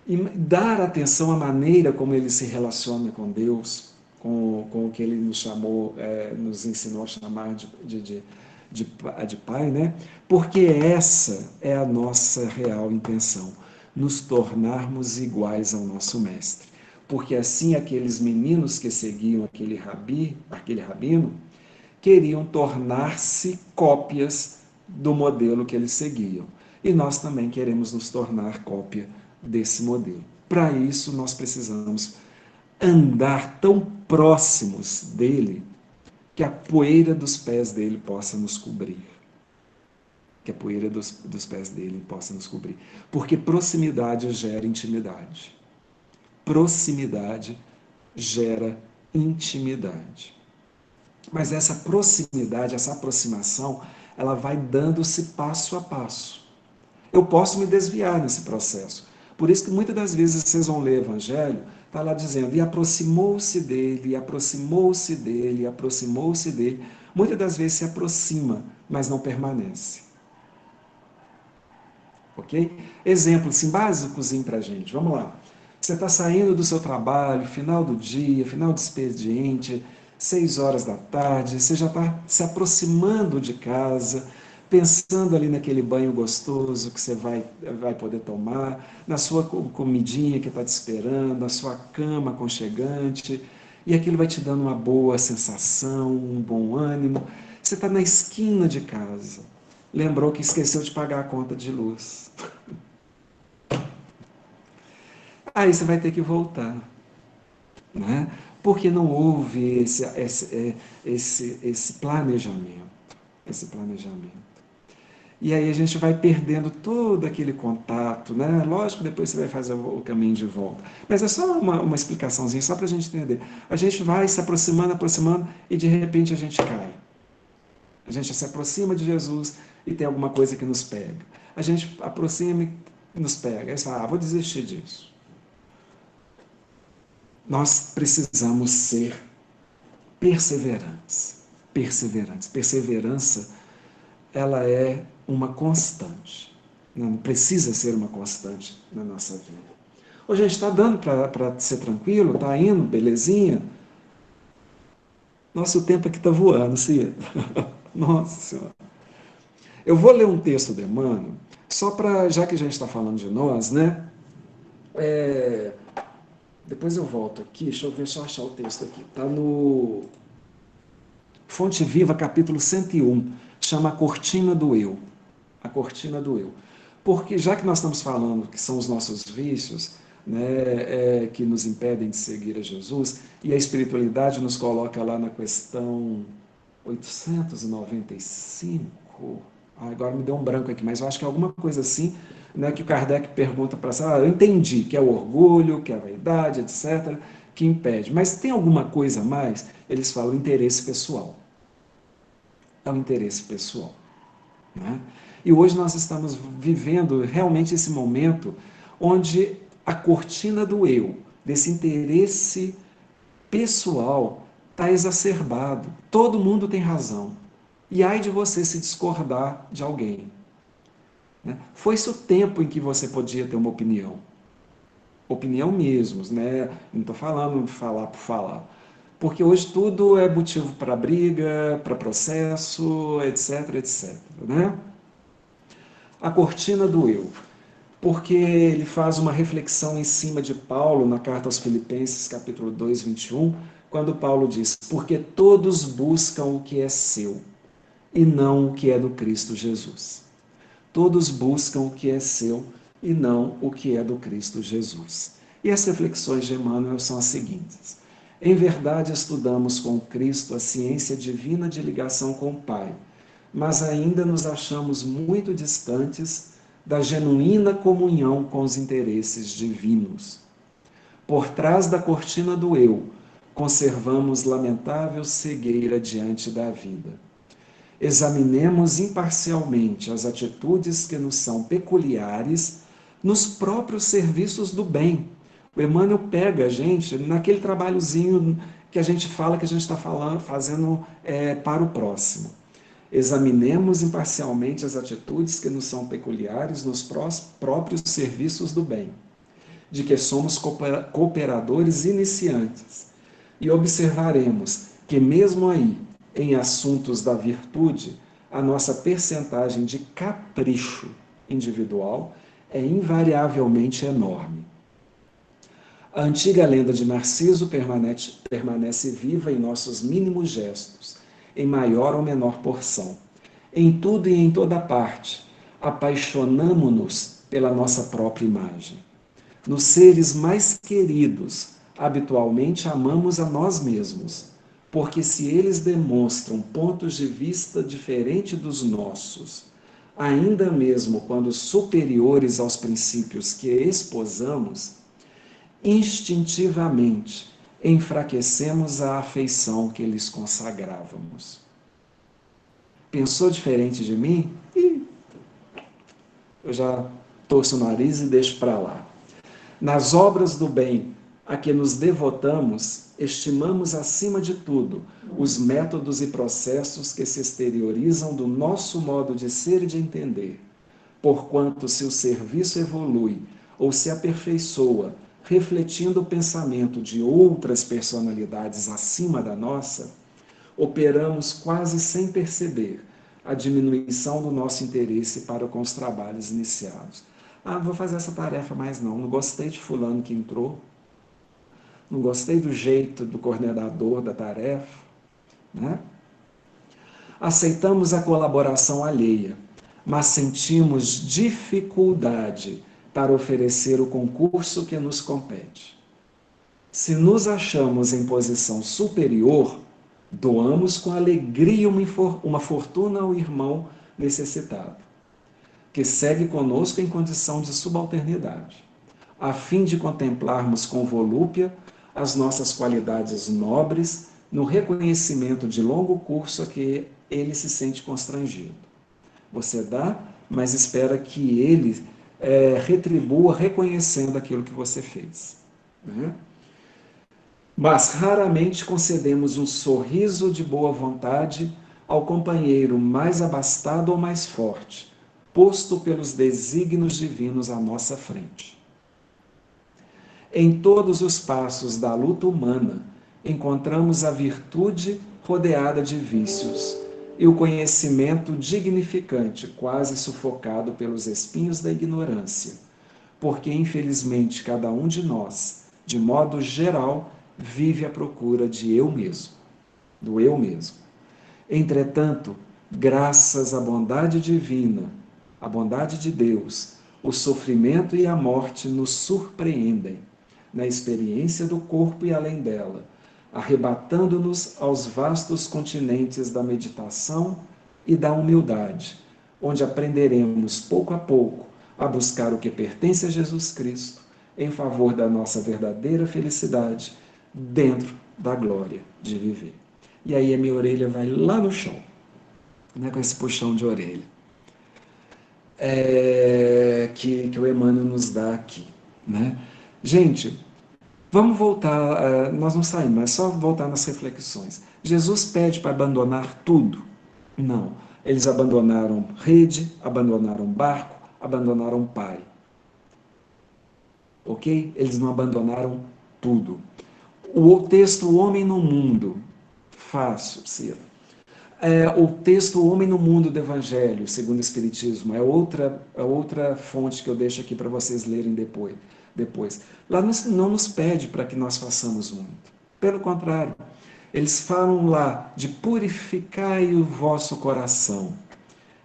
e dar atenção à maneira como ele se relaciona com Deus, com o que ele nos chamou, nos ensinou a chamar de Pai, né? Porque essa é a nossa real intenção, nos tornarmos iguais ao nosso Mestre. Porque assim aqueles meninos que seguiam aquele rabino, queriam tornar-se cópias do modelo que eles seguiam. E nós também queremos nos tornar cópia desse modelo. Para isso, nós precisamos andar tão próximos dele que a poeira dos pés dele possa nos cobrir. Que a poeira dos pés dele possa nos cobrir. Porque proximidade gera intimidade. Proximidade gera intimidade. Mas essa proximidade, essa aproximação, ela vai dando-se passo a passo. Eu posso me desviar nesse processo. Por isso que muitas das vezes vocês vão ler o Evangelho, está lá dizendo, e aproximou-se dele, e aproximou-se dele, e aproximou-se dele. Muitas das vezes se aproxima, mas não permanece. Ok? Exemplos assim, básicos para a gente. Vamos lá. Você está saindo do seu trabalho, final do dia, final do expediente, 6 horas da tarde, você já está se aproximando de casa, pensando ali naquele banho gostoso que você vai poder tomar, na sua comidinha que está te esperando, na sua cama aconchegante, e aquilo vai te dando uma boa sensação, um bom ânimo. Você está na esquina de casa, lembrou que esqueceu de pagar a conta de luz. aí você vai ter que voltar, né? Porque não houve esse planejamento, esse planejamento. E aí a gente vai perdendo todo aquele contato, né? Lógico, depois você vai fazer o caminho de volta. Mas é só uma explicaçãozinha, só para a gente entender. A gente vai se aproximando, aproximando, e de repente a gente cai. A gente se aproxima de Jesus e tem alguma coisa que nos pega. A gente aproxima e nos pega. Aí você fala, vou desistir disso. Nós precisamos ser perseverantes. Perseverantes. Perseverança, ela é uma constante. Não precisa ser uma constante na nossa vida. Ô, gente, está dando para ser tranquilo? Está indo, belezinha? Nossa, o tempo aqui está voando, Cida. Nossa Senhora. Eu vou ler um texto de Emmanuel, só para, já que a gente está falando de nós, né? Depois eu volto aqui, deixa eu ver, só achar o texto aqui. Está no Fonte Viva, capítulo 101, chama A Cortina do Eu. A Cortina do Eu. Porque já que nós estamos falando que são os nossos vícios, né, que nos impedem de seguir a Jesus, e a espiritualidade nos coloca lá na questão 895, agora me deu um branco aqui, mas eu acho que é alguma coisa assim, né, que o Kardec pergunta para ela, eu entendi que é o orgulho, que é a vaidade, etc., que impede, mas tem alguma coisa a mais? Eles falam interesse pessoal. É o interesse pessoal. Né? E hoje nós estamos vivendo realmente esse momento onde a cortina do eu, desse interesse pessoal, está exacerbado. Todo mundo tem razão. E ai de você se discordar de alguém. Né? Foi-se o tempo em que você podia ter uma opinião. Opinião mesmo, né? Não estou falando de falar por falar. Porque hoje tudo é motivo para briga, para processo, etc, etc. Né? A cortina do eu. Porque ele faz uma reflexão em cima de Paulo na carta aos Filipenses, capítulo 2, 21, quando Paulo diz: porque todos buscam o que é seu, e não o que é do Cristo Jesus. Todos buscam o que é seu, e não o que é do Cristo Jesus. E as reflexões de Emmanuel são as seguintes: em verdade estudamos com Cristo a ciência divina de ligação com o Pai, mas ainda nos achamos muito distantes da genuína comunhão com os interesses divinos. Por trás da cortina do eu, conservamos lamentável cegueira diante da vida. Examinemos imparcialmente as atitudes que nos são peculiares nos próprios serviços do bem. O Emmanuel pega a gente naquele trabalhozinho que a gente fala que a gente está fazendo para o próximo. Examinemos imparcialmente as atitudes que nos são peculiares nos próprios serviços do bem, de que somos cooperadores iniciantes, e observaremos que, mesmo aí, em assuntos da virtude, a nossa percentagem de capricho individual é invariavelmente enorme. A antiga lenda de Narciso permanece viva em nossos mínimos gestos, em maior ou menor porção. Em tudo e em toda parte, apaixonamo-nos pela nossa própria imagem. Nos seres mais queridos, habitualmente amamos a nós mesmos, porque se eles demonstram pontos de vista diferentes dos nossos, ainda mesmo quando superiores aos princípios que esposamos, instintivamente enfraquecemos a afeição que lhes consagrávamos. Pensou diferente de mim? Eu já torço o nariz e deixo para lá. Nas obras do bem a que nos devotamos, estimamos acima de tudo os métodos e processos que se exteriorizam do nosso modo de ser e de entender, porquanto se o serviço evolui ou se aperfeiçoa, refletindo o pensamento de outras personalidades acima da nossa, operamos quase sem perceber a diminuição do nosso interesse para com os trabalhos iniciados. Não vou fazer essa tarefa mais não gostei de fulano que entrou, não gostei do jeito do coordenador da tarefa, né? Aceitamos a colaboração alheia, mas sentimos dificuldade para oferecer o concurso que nos compete. Se nos achamos em posição superior, doamos com alegria uma fortuna ao irmão necessitado, que segue conosco em condição de subalternidade, a fim de contemplarmos com volúpia as nossas qualidades nobres no reconhecimento de longo curso a que ele se sente constrangido. Você dá, mas espera que ele retribua reconhecendo aquilo que você fez. Né? Mas raramente concedemos um sorriso de boa vontade ao companheiro mais abastado ou mais forte, posto pelos desígnios divinos à nossa frente. Em todos os passos da luta humana, encontramos a virtude rodeada de vícios e o conhecimento dignificante, quase sufocado pelos espinhos da ignorância, porque infelizmente cada um de nós, de modo geral, vive à procura de eu mesmo, do eu mesmo. Entretanto, graças à bondade divina, à bondade de Deus, o sofrimento e a morte nos surpreendem na experiência do corpo e além dela, arrebatando-nos aos vastos continentes da meditação e da humildade, onde aprenderemos pouco a pouco a buscar o que pertence a Jesus Cristo em favor da nossa verdadeira felicidade dentro da glória de viver. E aí a minha orelha vai lá no chão, né, com esse puxão de orelha que o Emmanuel nos dá aqui. Né? Gente, vamos voltar, nós não saímos, mas só voltar nas reflexões. Jesus pede para abandonar tudo? Não. Eles abandonaram rede, abandonaram barco, abandonaram pai. Ok? Eles não abandonaram tudo. O texto O Homem no Mundo, fácil, Ciro. O texto O Homem no Mundo do Evangelho, segundo o Espiritismo, é outra fonte que eu deixo aqui para vocês lerem depois. Lá não nos pede para que nós façamos muito. Pelo contrário, eles falam lá de purificai o vosso coração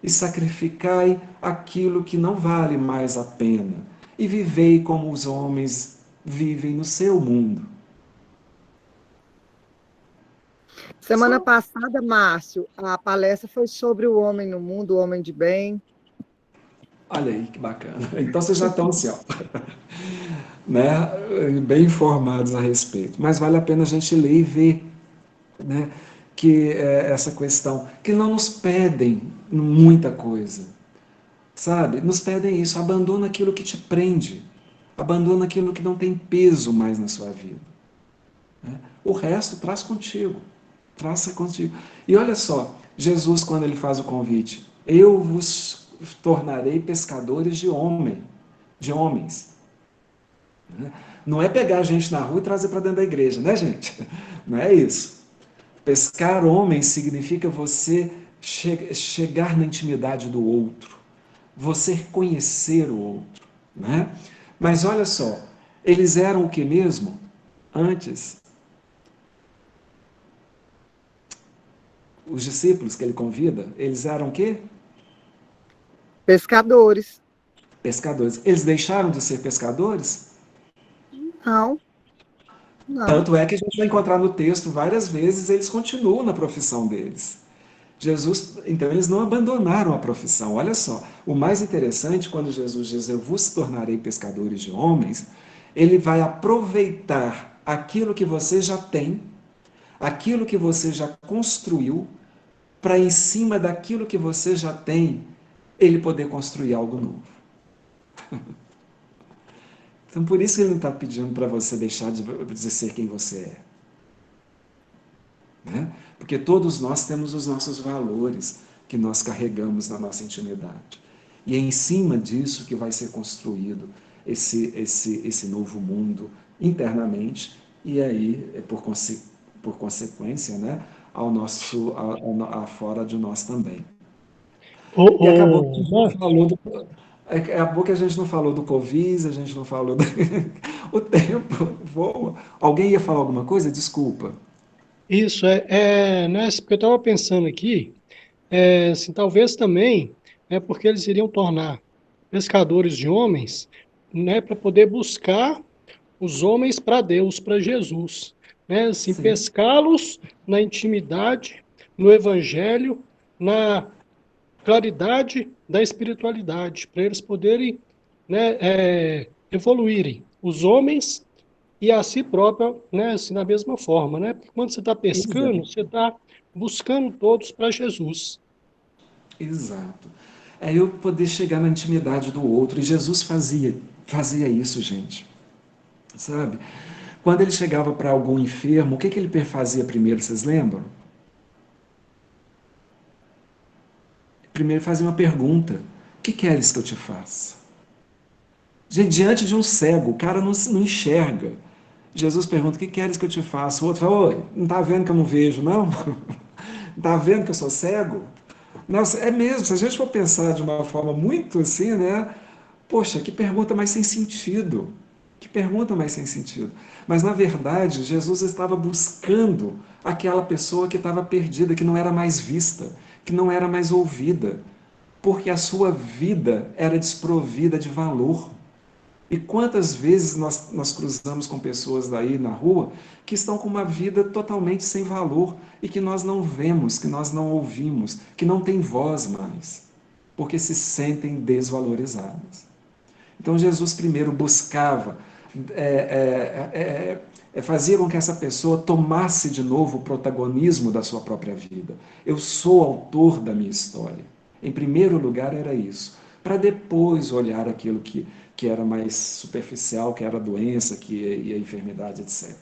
e sacrificai aquilo que não vale mais a pena e vivei como os homens vivem no seu mundo. Semana passada, Márcio, a palestra foi sobre o homem no mundo, o homem de bem. Olha aí, que bacana. Então vocês já estão assim, ó, né, bem informados a respeito. Mas vale a pena a gente ler e ver, né, que essa questão, que não nos pedem muita coisa, sabe? Nos pedem isso, abandona aquilo que te prende, abandona aquilo que não tem peso mais na sua vida. Né? O resto traz contigo. Traça contigo. E olha só, Jesus, quando ele faz o convite, eu vos tornarei pescadores de homens. Não é pegar a gente na rua e trazer para dentro da igreja, né, gente? Não é isso. Pescar homens significa você chegar na intimidade do outro, você conhecer o outro, né? Mas olha só, eles eram o que mesmo? Antes, os discípulos que ele convida, eles eram o quê? Pescadores. Pescadores. Eles deixaram de ser pescadores? Não. Não. Tanto é que a gente vai encontrar no texto várias vezes, eles continuam na profissão deles. Jesus, então eles não abandonaram a profissão. Olha só, o mais interessante quando Jesus diz eu vos tornarei pescadores de homens, ele vai aproveitar aquilo que você já tem, aquilo que você já construiu, para em cima daquilo que você já tem, ele poder construir algo novo. Então por isso que ele não está pedindo para você deixar de ser quem você é. Né? Porque todos nós temos os nossos valores que nós carregamos na nossa intimidade. E é em cima disso que vai ser construído esse novo mundo internamente e aí, por consequência, né, fora de nós também. E acabou que a gente não falou acabou que a gente não falou do Covid, a gente não falou do... O tempo voa. Alguém ia falar alguma coisa? Desculpa. Isso, né, porque eu estava pensando aqui, assim, talvez também, porque eles iriam tornar pescadores de homens, né, para poder buscar os homens para Deus, para Jesus, né? Assim, Sim. pescá-los na intimidade, no evangelho, na claridade da espiritualidade, para eles poderem, né, evoluírem, os homens e a si próprio, né, assim, da mesma forma, né? Porque quando você está pescando, Exato. você está buscando todos para Jesus. Exato. É eu poder chegar na intimidade do outro. E Jesus fazia isso, gente. Sabe? Quando ele chegava para algum enfermo, o que ele fazia primeiro, vocês lembram? Primeiro ele fazia uma pergunta: o que queres que eu te faça? Gente, diante de um cego, o cara não enxerga. Jesus pergunta: o que queres que eu te faça? O outro fala: oi, não está vendo que eu não vejo, não? Não está vendo que eu sou cego? Nossa, é mesmo, se a gente for pensar de uma forma muito assim, né? Poxa, que pergunta mais sem sentido. Que pergunta mais sem sentido. Mas, na verdade, Jesus estava buscando aquela pessoa que estava perdida, que não era mais vista, que não era mais ouvida, porque a sua vida era desprovida de valor. E quantas vezes nós cruzamos com pessoas daí na rua que estão com uma vida totalmente sem valor e que nós não vemos, que nós não ouvimos, que não têm voz mais, porque se sentem desvalorizadas. Então Jesus primeiro buscava, fazia com que essa pessoa tomasse de novo o protagonismo da sua própria vida. Eu sou autor da minha história. Em primeiro lugar era isso, para depois olhar aquilo que era mais superficial, que era a doença, e a enfermidade, etc.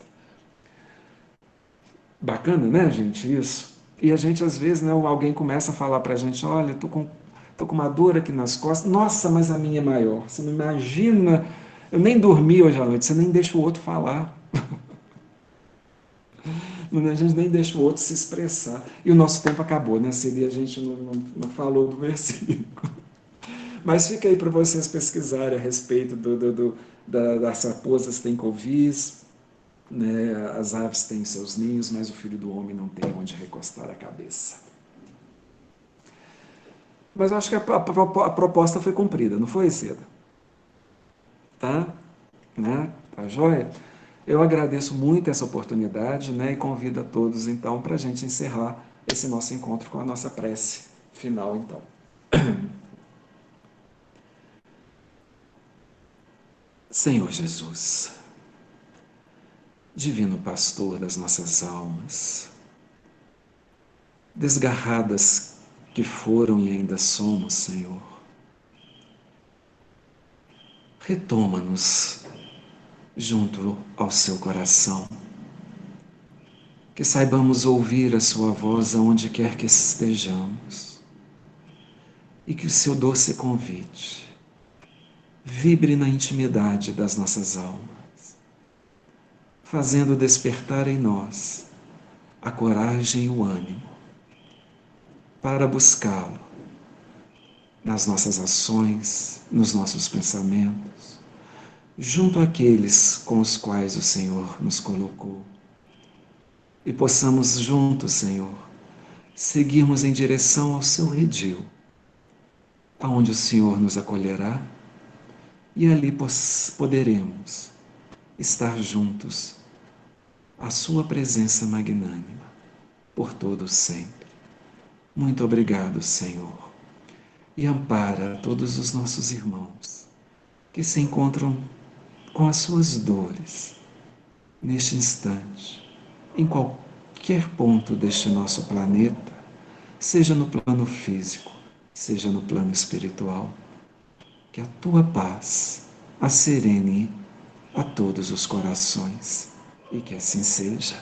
Bacana, né, gente, isso? E a gente, às vezes, né, alguém começa a falar para a gente: olha, tô com uma dor aqui nas costas. Nossa, mas a minha é maior. Você não imagina. Eu nem dormi hoje à noite. Você nem deixa o outro falar. A gente nem deixa o outro se expressar. E o nosso tempo acabou, né, Celi? A gente não falou do versículo. Mas fica aí para vocês pesquisarem a respeito das raposas têm covis, né? As aves têm seus ninhos, mas o filho do homem não tem onde recostar a cabeça. Mas eu acho que a proposta foi cumprida, não foi, Seda? Tá? Né? Tá joia? Eu agradeço muito essa oportunidade, né? E convido a todos, então, para a gente encerrar esse nosso encontro com a nossa prece final, então. Senhor Jesus, divino pastor das nossas almas, desgarradas que foram e ainda somos, Senhor, retoma-nos junto ao seu coração, que saibamos ouvir a sua voz aonde quer que estejamos, e que o seu doce convite vibre na intimidade das nossas almas, fazendo despertar em nós a coragem e o ânimo para buscá-lo nas nossas ações, nos nossos pensamentos, junto àqueles com os quais o Senhor nos colocou. E possamos juntos, Senhor, seguirmos em direção ao seu redil, aonde o Senhor nos acolherá, e ali poderemos estar juntos à sua presença magnânima, por todo sempre. Muito obrigado, Senhor, e ampara todos os nossos irmãos que se encontram com as suas dores neste instante, em qualquer ponto deste nosso planeta, seja no plano físico, seja no plano espiritual. Que a tua paz acerene a todos os corações e que assim seja.